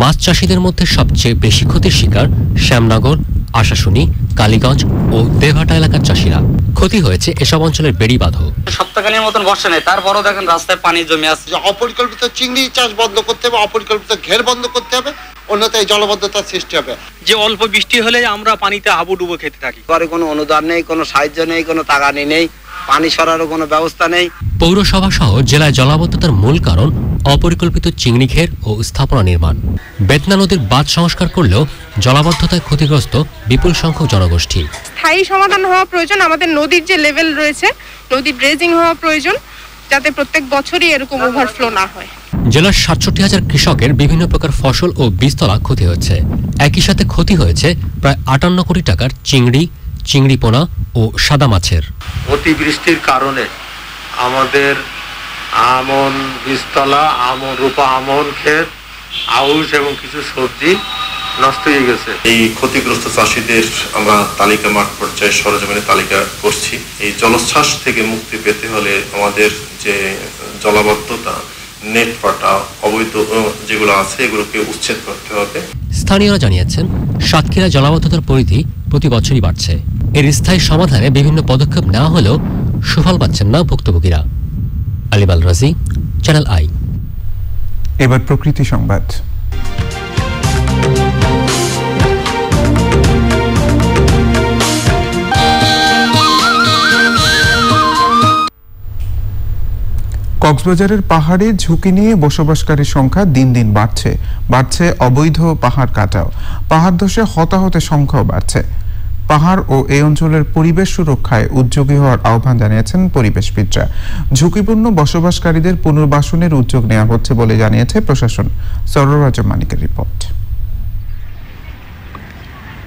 মাছ চাষিদের মধ্যে সবচেয়ে বেশি ক্ষতির শিকার শ্যামনগর, আশাশুনি, কালীগঞ্জ ও দেভাটা এলাকার চাষিরা। ক্ষতি হয়েছে এসব অঞ্চলের বেড়িবাঁধও। সপ্তাহখানেক মতন বর্ষা নেই, তারপরও দেখেন রাস্তায় পানি জমে আসছে। অপরিকল্পিত চিংড়ি চাষ বন্ধ করতে হবে, অপরিকল্পিত ঘের বন্ধ করতে হবে, অন্যথায় জলবদ্ধতার সৃষ্টি হবে। যে অল্প বৃষ্টি হলে আমরা পানিতে হাবুডুবু খেতে থাকি। পরে কোনো অনুদান নেই, কোনো সাহায্য নেই, কোনো তাগানি নেই, পানি সরারও কোনো ব্যবস্থা নেই। পৌরসভা সহ জেলায় জলাবদ্ধতার মূল কারণ অপরিকল্পিত চিংড়ি ঘের ও স্থাপনা নির্মাণ। বেতনা নদীর বাঁধ সংস্কার করলেও জলাবদ্ধতায় ক্ষতিগ্রস্ত বিপুল সংখ্যক জনগোষ্ঠী। স্থায়ী সমাধান হওয়া প্রয়োজন। আমাদের নদীর যে লেভেল রয়েছে, নদী ড্রেজিং হওয়া প্রয়োজন, যাতে প্রত্যেক বছরই এরকম ওভারফ্লো না হয়। জেলার 67,000 কৃষকের বিভিন্ন প্রকার ফসল ও বীজতলা ক্ষতি হয়েছে। একই সাথে ক্ষতি হয়েছে প্রায় 58 কোটি টাকার চিংড়ি পোনা ও সাদা মাছের। অতিবৃষ্টির কারণে আমাদের আমন বীজতলা, আমন রূপা আমন ক্ষেত, আউশ এবং কিছু সবজি নষ্ট হয়ে গেছে। এই ক্ষতিগ্রস্ত চাষীদের আমরা তালিকা মাঠ পর্যায়ে সরজমিনে তালিকা করছি। এই জলোচ্ছ্বাস থেকে মুক্তি পেতে হলে আমাদের যে জলাবদ্ধতা, নেট পাটা, অবৈধ যেগুলো আছে এগুলোকে উচ্ছেদ করতে হবে। স্থানীয়রা জানিয়েছেন সাতক্ষীরা জলাবদ্ধতার পরিধি প্রতি বছরই বাড়ছে। এর স্থায়ী সমাধানে বিভিন্ন পদক্ষেপ নেওয়া হলেও সুফল পাচ্ছেন না ভুক্তভোগীরা। আলিমাল রাজি, চ্যানেল আই। এবার প্রকৃতি সংবাদ। কক্সবাজারের পাহাড়ে ঝুঁকি নিয়ে বসবাসকারীর সংখ্যা দিন দিন বাড়ছে অবৈধ পাহাড় কাটাও। পাহাড় ধসে হতাহতের সংখ্যাও বাড়ছে। পাহাড় ও এই অঞ্চলের পরিবেশ সুরক্ষায় উদ্যোগী হওয়ার আহ্বান জানিয়েছেন পরিবেশবিদরা। ঝুঁকিপূর্ণ বসবাসকারীদের পুনর্বাসনের উদ্যোগ নেওয়া হচ্ছে বলে জানিয়েছে প্রশাসন। সররাজ মানিকের রিপোর্ট।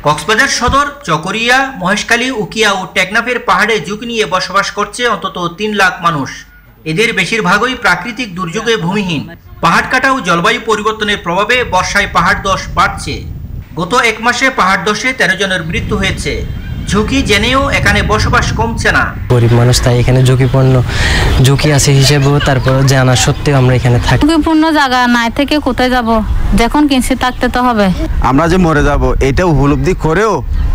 কক্সবাজার সদর, চকরিয়া, মহেশখালী, উকিয়া ও টেকনাফের পাহাড়ে ঝুঁকি নিয়ে বসবাস করছে অন্তত 3 লাখ মানুষ। এদের বেশিরভাগই প্রাকৃতিক দুর্যোগে ভূমিহীন। পাহাড় কাটা ও জলবায়ু পরিবর্তনের প্রভাবে বর্ষায় পাহাড় ধস বাড়ছে। গত 1 মাসে পাহাড় ধসে 13 জনের মৃত্যু হয়েছে। ঝুঁকি জেনেও এখানে বসবাস কমছে না। গরিব মানুষ তাই এখানে ঝুঁকি আছে হিসেবেও তারপর জানা সত্ত্বেও আমরা এখানে থাকি। ঝুঁকিপূর্ণ জায়গা নাই থেকে কোথায় যাব, যখন কিনছি থাকতে তো হবে। আমরা যে মরে যাব এটা উপলব্ধি করেও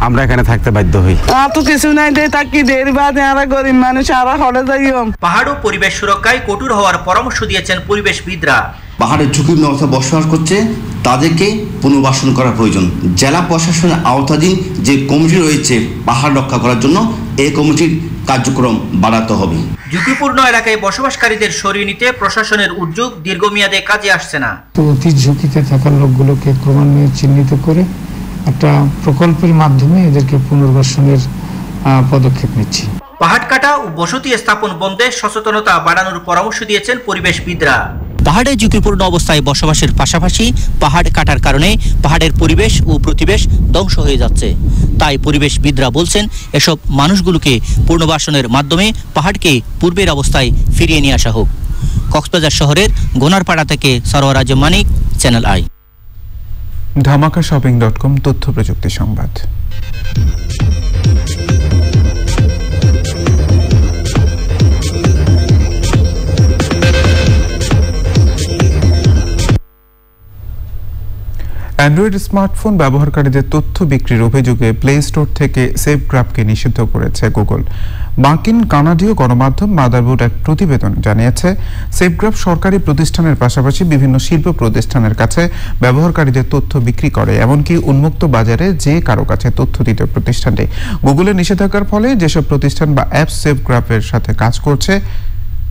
আমরা এখানে থাকতে বাধ্য হই। এত কিছু নাই দে তাকি দের বাদে আমরা গরিব মানুষ আরা হলে যাইও। পাহাড় ও পরিবেশ সুরক্ষায় কঠোর হওয়ার পরামর্শ দিয়েছেন পরিবেশবিদরা। পাহাড়ের ঝুঁকিপূর্ণ অবস্থায় বসবাস করছে তাদেরকে পুনর্বাসন করা প্রয়োজন। জেলা প্রশাসনের আওতাধীন যে কমিটি রয়েছে পাহাড় রক্ষা করার জন্য এই কমিটির কার্যক্রম বাড়াতে হবে। ঝুঁকিপূর্ণ এলাকায় বসবাসকারীদের সরিয়ে নিতে প্রশাসনের উদ্যোগ দীর্ঘমেয়াদে কাজে আসছে না। অতি ঝুঁকিতে থাকা লোকগুলোকে ক্রমান্বয়ে চিহ্নিত করে একটা প্রকল্পের মাধ্যমে এদেরকে পুনর্বাসনের পদক্ষেপ নিচ্ছি। পাহাড় কাটা ও বসতি স্থাপন বন্ধে সচেতনতা বাড়ানোর পরামর্শ দিয়েছেন পরিবেশবিদরা। পাহাড়ে ঝুঁকিপূর্ণ অবস্থায় বসবাসের পাশাপাশি পাহাড় কাটার কারণে পাহাড়ের পরিবেশ ও প্রতিবেশ ধ্বংস হয়ে যাচ্ছে। তাই পরিবেশবিদরা বলছেন এসব মানুষগুলোকে পুনর্বাসনের মাধ্যমে পাহাড়কে পূর্বের অবস্থায় ফিরিয়ে নিয়ে আসা হোক। কক্সবাজার শহরের গোনারপাড়া থেকে সরওয়ার আজম মানিক, চ্যানেল আই। ধামাকাশপিং.com তথ্য প্রযুক্তি সংবাদ। অ্যান্ড্রয়েড স্মার্টফোন ব্যবহারকারীদের তথ্য বিক্রির অভিযোগে প্লে স্টোর থেকে সেফগ্রাফকে নিষিদ্ধ করেছে গুগল। মার্কিন কানাডীয় গণমাধ্যম মাদারবোর্ড এক প্রতিবেদন জানিয়েছে সেফগ্রাফ সরকারি প্রতিষ্ঠানের পাশাপাশি বিভিন্ন শিল্প প্রতিষ্ঠানের কাছে ব্যবহারকারীদের তথ্য বিক্রি করে, এমনকি উন্মুক্ত বাজারে যে কারো কাছে তথ্য দিতে প্রতিষ্ঠানটি। গুগলের নিষেধাজ্ঞার ফলে যেসব প্রতিষ্ঠান বা অ্যাপস সেফগ্রাফের সাথে কাজ করছে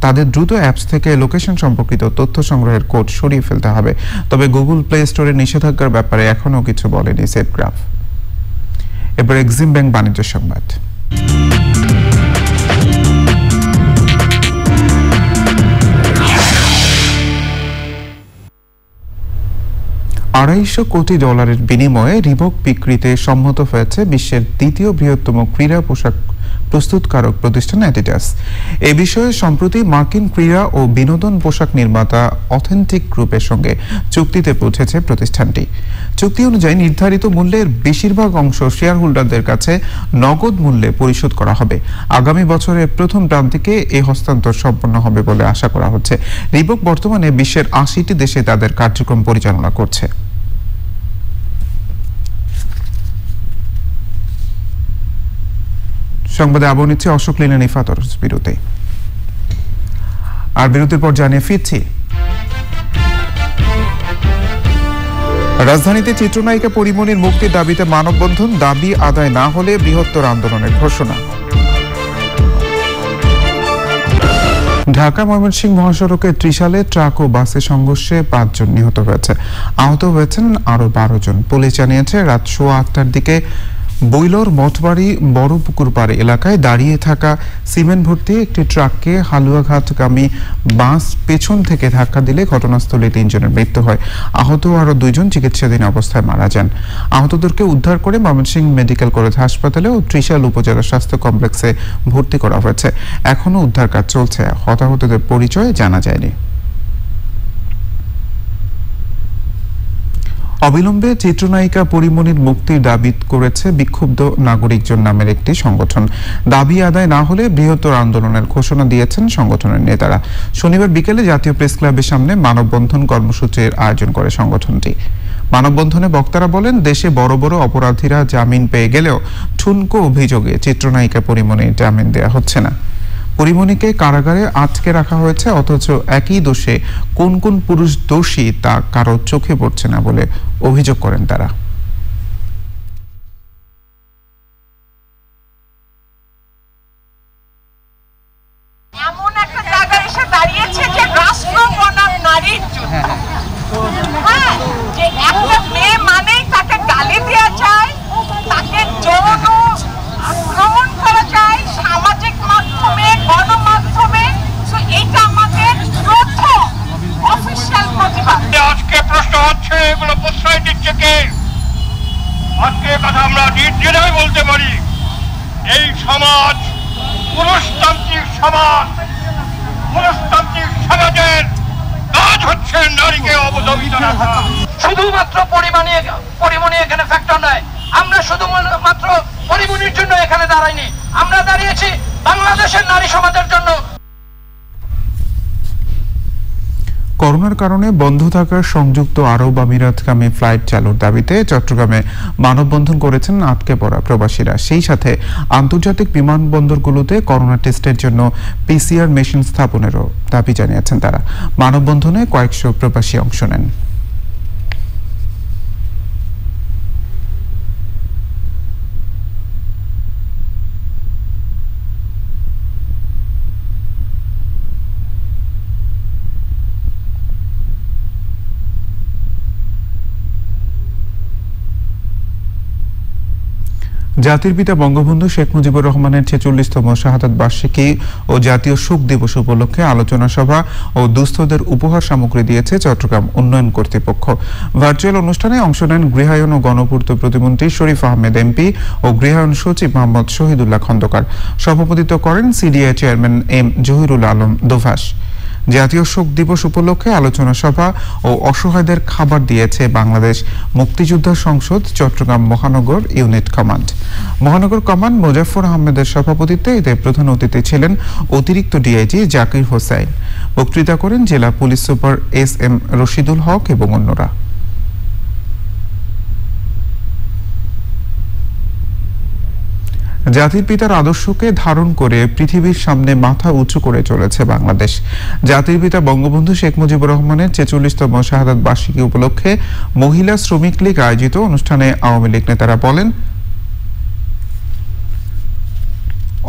তাদের দ্রুত অ্যাপস থেকে লোকেশন সম্পর্কিত তথ্য সংগ্রহের কোড সরিয়ে ফেলতে হবে। তবে গুগল প্লে স্টোরের নিষেধাজ্ঞার ব্যাপারে এখনও কিছু বলেনি সেফগ্রাফ। এবার এক্সিম ব্যাংক বাণিজ্য সংবাদ। 250 কোটি ডলারের বিনিময়ে রিবক বিক্রিতে সম্মত হয়েছে বিশ্বের দ্বিতীয় বৃহত্তম ক্রীড়া পোশাক প্রস্তুতকারক প্রতিষ্ঠান অ্যাডিডাস। এ বিষয়ে সম্প্রতি মার্কিন ক্রীড়া ও বিনোদন পোশাক নির্মাতা অথেন্টিক গ্রুপের সঙ্গে চুক্তিতে পৌঁছেছে প্রতিষ্ঠানটি। চুক্তি অনুযায়ী নির্ধারিত মূল্যের বেশিরভাগ অংশ শেয়ার হোল্ডারদের কাছে নগদ মূল্যে পরিশোধ করা হবে। আগামী বছরের প্রথম প্রান্তিকে এই হস্তান্তর সম্পন্ন হবে বলে আশা করা হচ্ছে। রিবক বর্তমানে বিশ্বের 80টি দেশে তাদের কার্যক্রম পরিচালনা করছে। সংবাদে আবহ নিচ্ছে অশোক লীনা নিফাত বিরতি। আর বিরতির পর জানিয়ে ফিরছি, রাজধানীতে চিত্রনায়িকা পরিমণির মুক্তির দাবিতে মানববন্ধন, দাবি আদায় না হলে বৃহত্তর আন্দোলনের ঘোষণা। ঢাকা ময়মনসিংহ মহাসড়কে ত্রিশালে ট্রাক ও বাসের সংঘর্ষে 5 জন নিহত হয়েছে, আহত হয়েছেন আরো 12 জন। পুলিশ জানিয়েছে রাত 8:15টার দিকে বৈলর মঠবাড়ি বড় পুকুর পাড় এলাকায় দাঁড়িয়ে থাকা সিমেন্ট ভর্তি একটি ট্রাককে হালুয়াঘাটগামী বাস পেছন থেকে ধাক্কা দিলে ঘটনাস্থলে 3 জনের মৃত্যু হয়। আহত আরো 2 জন চিকিৎসাধীন অবস্থায় মারা যান। আহতদেরকে উদ্ধার করে ময়মনসিংহ মেডিকেল কলেজ হাসপাতালে ও ত্রিশাল উপজেলা স্বাস্থ্য কমপ্লেক্সে ভর্তি করা হয়েছে। এখনো উদ্ধার কাজ চলছে। হতাহতদের পরিচয় জানা যায়নি। অবিলম্বে চিত্রনায়িকা পরিমণির মুক্তির দাবি করেছে বিক্ষুব্ধ নাগরিকজন নামের একটি সংগঠন। দাবি আদায় না হলে বৃহত্তর আন্দোলনের ঘোষণা দিয়েছেন সংগঠনের নেতারা। শনিবার বিকেলে জাতীয় প্রেস ক্লাবের সামনে মানববন্ধন কর্মসূচির আয়োজন করে সংগঠনটি। মানববন্ধনে বক্তারা বলেন, দেশে বড় বড় অপরাধীরা জামিন পেয়ে গেলেও ঠুনকো অভিযোগে চিত্রনায়িকা পরিমণির জামিন দেওয়া হচ্ছে না। পরিমণিকে কারাগারে আটকে রাখা হয়েছে, অথচ একই দোষে কোন কোন পুরুষ দোষী তা কারো চোখে পড়ছে না বলে অভিযোগ করেন তারা। এমন একটা জায়গায় এসে দাঁড়িয়েছে যে রাষ্ট্র বনাম নারীর যুদ্ধ। হ্যাঁ, যে একটা মেয়ে মানেই তাকে গালি দেওয়া যায়, তাকে যৌন আক্রমণ করা যায় সামাজিক মাধ্যমে, গণমাধ্যমে। এটা আমাদের প্রথম অফিশিয়াল প্রতিবাদ। আজকে প্রশ্ন হচ্ছে এগুলো প্রশ্রয় দিচ্ছে কে? আজকে কথা আমরা নির্দ্বিধায় বলতে পারি, এই সমাজ পুরুষতান্ত্রিক সমাজ। পুরুষতান্ত্রিক সমাজের কাজ হচ্ছে নারীকে অবদমিত রাখা। শুধুমাত্র পরিমণি এখানে ফ্যাক্টর নয়, আমরা শুধুমাত্র পরিমণির জন্য এখানে দাঁড়াইনি, আমরা দাঁড়িয়েছি বাংলাদেশের নারী সমাজের জন্য। করোনার কারণে বন্ধ থাকা সংযুক্ত আরব আমিরাতগামী ফ্লাইট চালুর দাবিতে চট্টগ্রামে মানববন্ধন করেছেন আটকে পড়া প্রবাসীরা। সেই সাথে আন্তর্জাতিক বিমানবন্দরগুলোতে করোনা টেস্টের জন্য পিসিআর মেশিন স্থাপনেরও দাবি জানিয়েছেন তারা। মানববন্ধনে কয়েকশো প্রবাসী অংশ নেন। জাতির পিতা বঙ্গবন্ধু শেখ মুজিবুর রহমানের 46তম শাহাদাত বার্ষিকী ও জাতীয় শোক দিবস উপলক্ষে আলোচনা সভা ও দুস্থদের উপহার সামগ্রী দিয়েছে চট্টগ্রাম উন্নয়ন কর্তৃপক্ষ। ভার্চুয়াল অনুষ্ঠানে অংশ নেন গৃহায়ন ও গণপূর্ত প্রতিমন্ত্রী শরীফ আহমেদ এমপি ও গৃহায়ন সচিব মোহাম্মদ শহীদুল্লাহ খন্দকার। সভাপতিত্ব করেন CDA chairman M Zahirul Alam Dobhash. জাতীয় শোক দিবস উপলক্ষে আলোচনা সভা ও অসহায়দের খাবার দিয়েছে বাংলাদেশ মুক্তিযোদ্ধা সংসদ চট্টগ্রাম মহানগর ইউনিট কমান্ড। মহানগর কমান্ড মোজাফফর আহমেদের সভাপতিত্বে এতে প্রধান অতিথি ছিলেন অতিরিক্ত ডিআইজি জাকির হোসাইন। বক্তৃতা করেন জেলা পুলিশ সুপার এস.এম. রশিদুল হক এবং অন্যরা। জাতির পিতার আদর্শকে ধারণ করে পৃথিবীর সামনে মাথা উঁচু করে চলেছে বাংলাদেশ। জাতির পিতা বঙ্গবন্ধু শেখ মুজিবুর রহমানের 46তম শাহাদাত বার্ষিকী উপলক্ষে মহিলা শ্রমিক লীগ আয়োজিত অনুষ্ঠানে আওয়ামী লীগ নেতারা বলেন,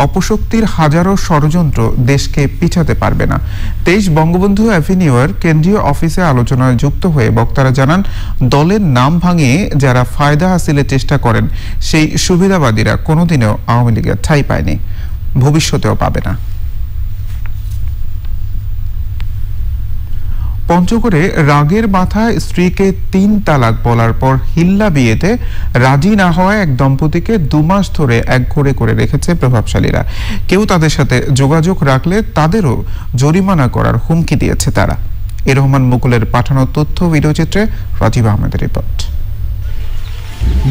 অপশক্তির হাজারো ষড়যন্ত্র দেশকে পিছাতে পারবে না। 23 বঙ্গবন্ধু অ্যাভিনিউয়ের কেন্দ্রীয় অফিসে আলোচনায় যুক্ত হয়ে বক্তারা জানান, দলের নাম ভাঙিয়ে যারা ফায়দা হাসিলের চেষ্টা করেন সেই সুবিধাবাদীরা কোনোদিনও আওয়ামী লীগের ঠাঁই পায়নি, ভবিষ্যতেও পাবে না। পঞ্চগড়ে রাগের মাথায় স্ত্রীকে 3 তালাক বলার পর হিল্লা বিয়েতে রাজি না হওয়া এক দম্পতিকে 2 মাস ধরে একঘরে করে রেখেছে প্রভাবশালীরা। কেউ তাদের সাথে যোগাযোগ রাখলে তাদেরও জরিমানা করার হুমকি দিয়েছে তারা। এ রহমান মুকুলের পাঠানো তথ্য ভিডিওচিত্রে রাজীব আহমেদের রিপোর্ট।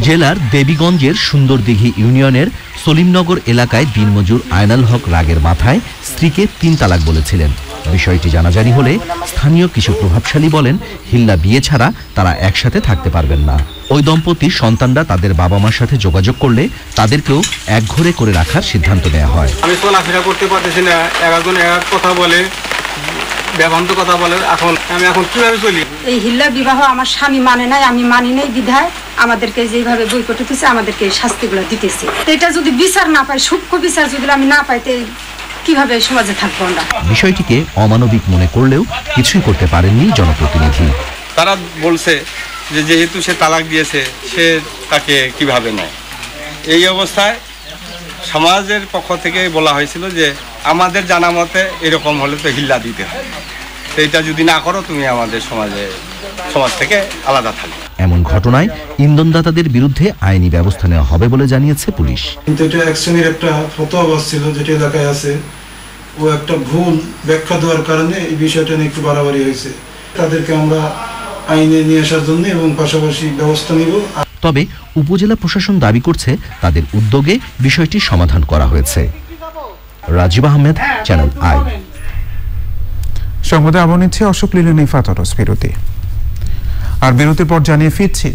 জেলার দেবীগঞ্জের সুন্দরদিঘি ইউনিয়নের সলিমনগর এলাকায় দিনমজুর আয়নাল হক রাগের মাথায় স্ত্রীকে 3 তালাক বলেছিলেন। বিষয়টি জানাজানি হলে স্থানীয় কিছু প্রভাবশালী বলেন, হিল্লা বিয়ে ছাড়া তারা একসাথে থাকতে পারবেন না। ওই দম্পতির সন্তানরা তাদের বাবা মার সাথে যোগাযোগ করলে তাদেরকেও একঘরে করে রাখার সিদ্ধান্ত নেওয়া হয়। আমি চলাফেরা করতে পারতেছি না, একজন এক কথা বলে, ব্যবহান্ত কথা বলে, আমি কিভাবে চলি? এই হিল্লা বিবাহ আমার স্বামী মানে নাই, আমি মানি নাই বিধায় আমাদেরকে যেভাবে বৈকট হতেছে আমাদেরকে শাস্তিগুলো দিতেছে। এটা যদি বিচার না পাই, সূক্ষ্ম বিচার যদি আমি না পাইতে কিভাবে সমাজে থাকবো আমরা? বিষয়টিকে অমানবিক মনে করলেও কিছুই করতে পারেননি জনপ্রতিনিধি। তারা বলছে যে যেহেতু সে তালাক দিয়েছে সে তাকে কিভাবে নেয়। এই অবস্থায় সমাজের পক্ষ থেকে বলা হয়েছিল যে আমাদের জানা মতে এরকম হলে তো হিল্লা দিতে হয়, তো এটা যদি না করো তুমি আমাদের সমাজ থেকে আলাদা থাকবে। এমন ঘটনায় ইন্ধনদাতাদের বিরুদ্ধে আইনি ব্যবস্থা নেওয়া হবে বলে জানিয়েছে পুলিশ। কিন্তু এটা এক শ্রেণীর একটা ফতোয়া ছিল যেটা এলাকায় আছে, ও একটা ভুল ব্যাখ্যা দেওয়ার কারণে এই বিষয়টা নিয়ে একটু বাড়াবাড়ি হয়েছে। তাদেরকে আমরা আইনে নিয়ে আসার জন্য এবং পাশাপাশি ব্যবস্থা নিব। তবে উপজেলা প্রশাসন দাবি করছে তাদের উদ্যোগে বিষয়টি সমাধান করা হয়েছে। Rajib Ahmed, channel I. সংবাদে আবার নিচ্ছে অশোক লিলন বিরতি। আর বিরতির পর জানিয়ে ফিরছি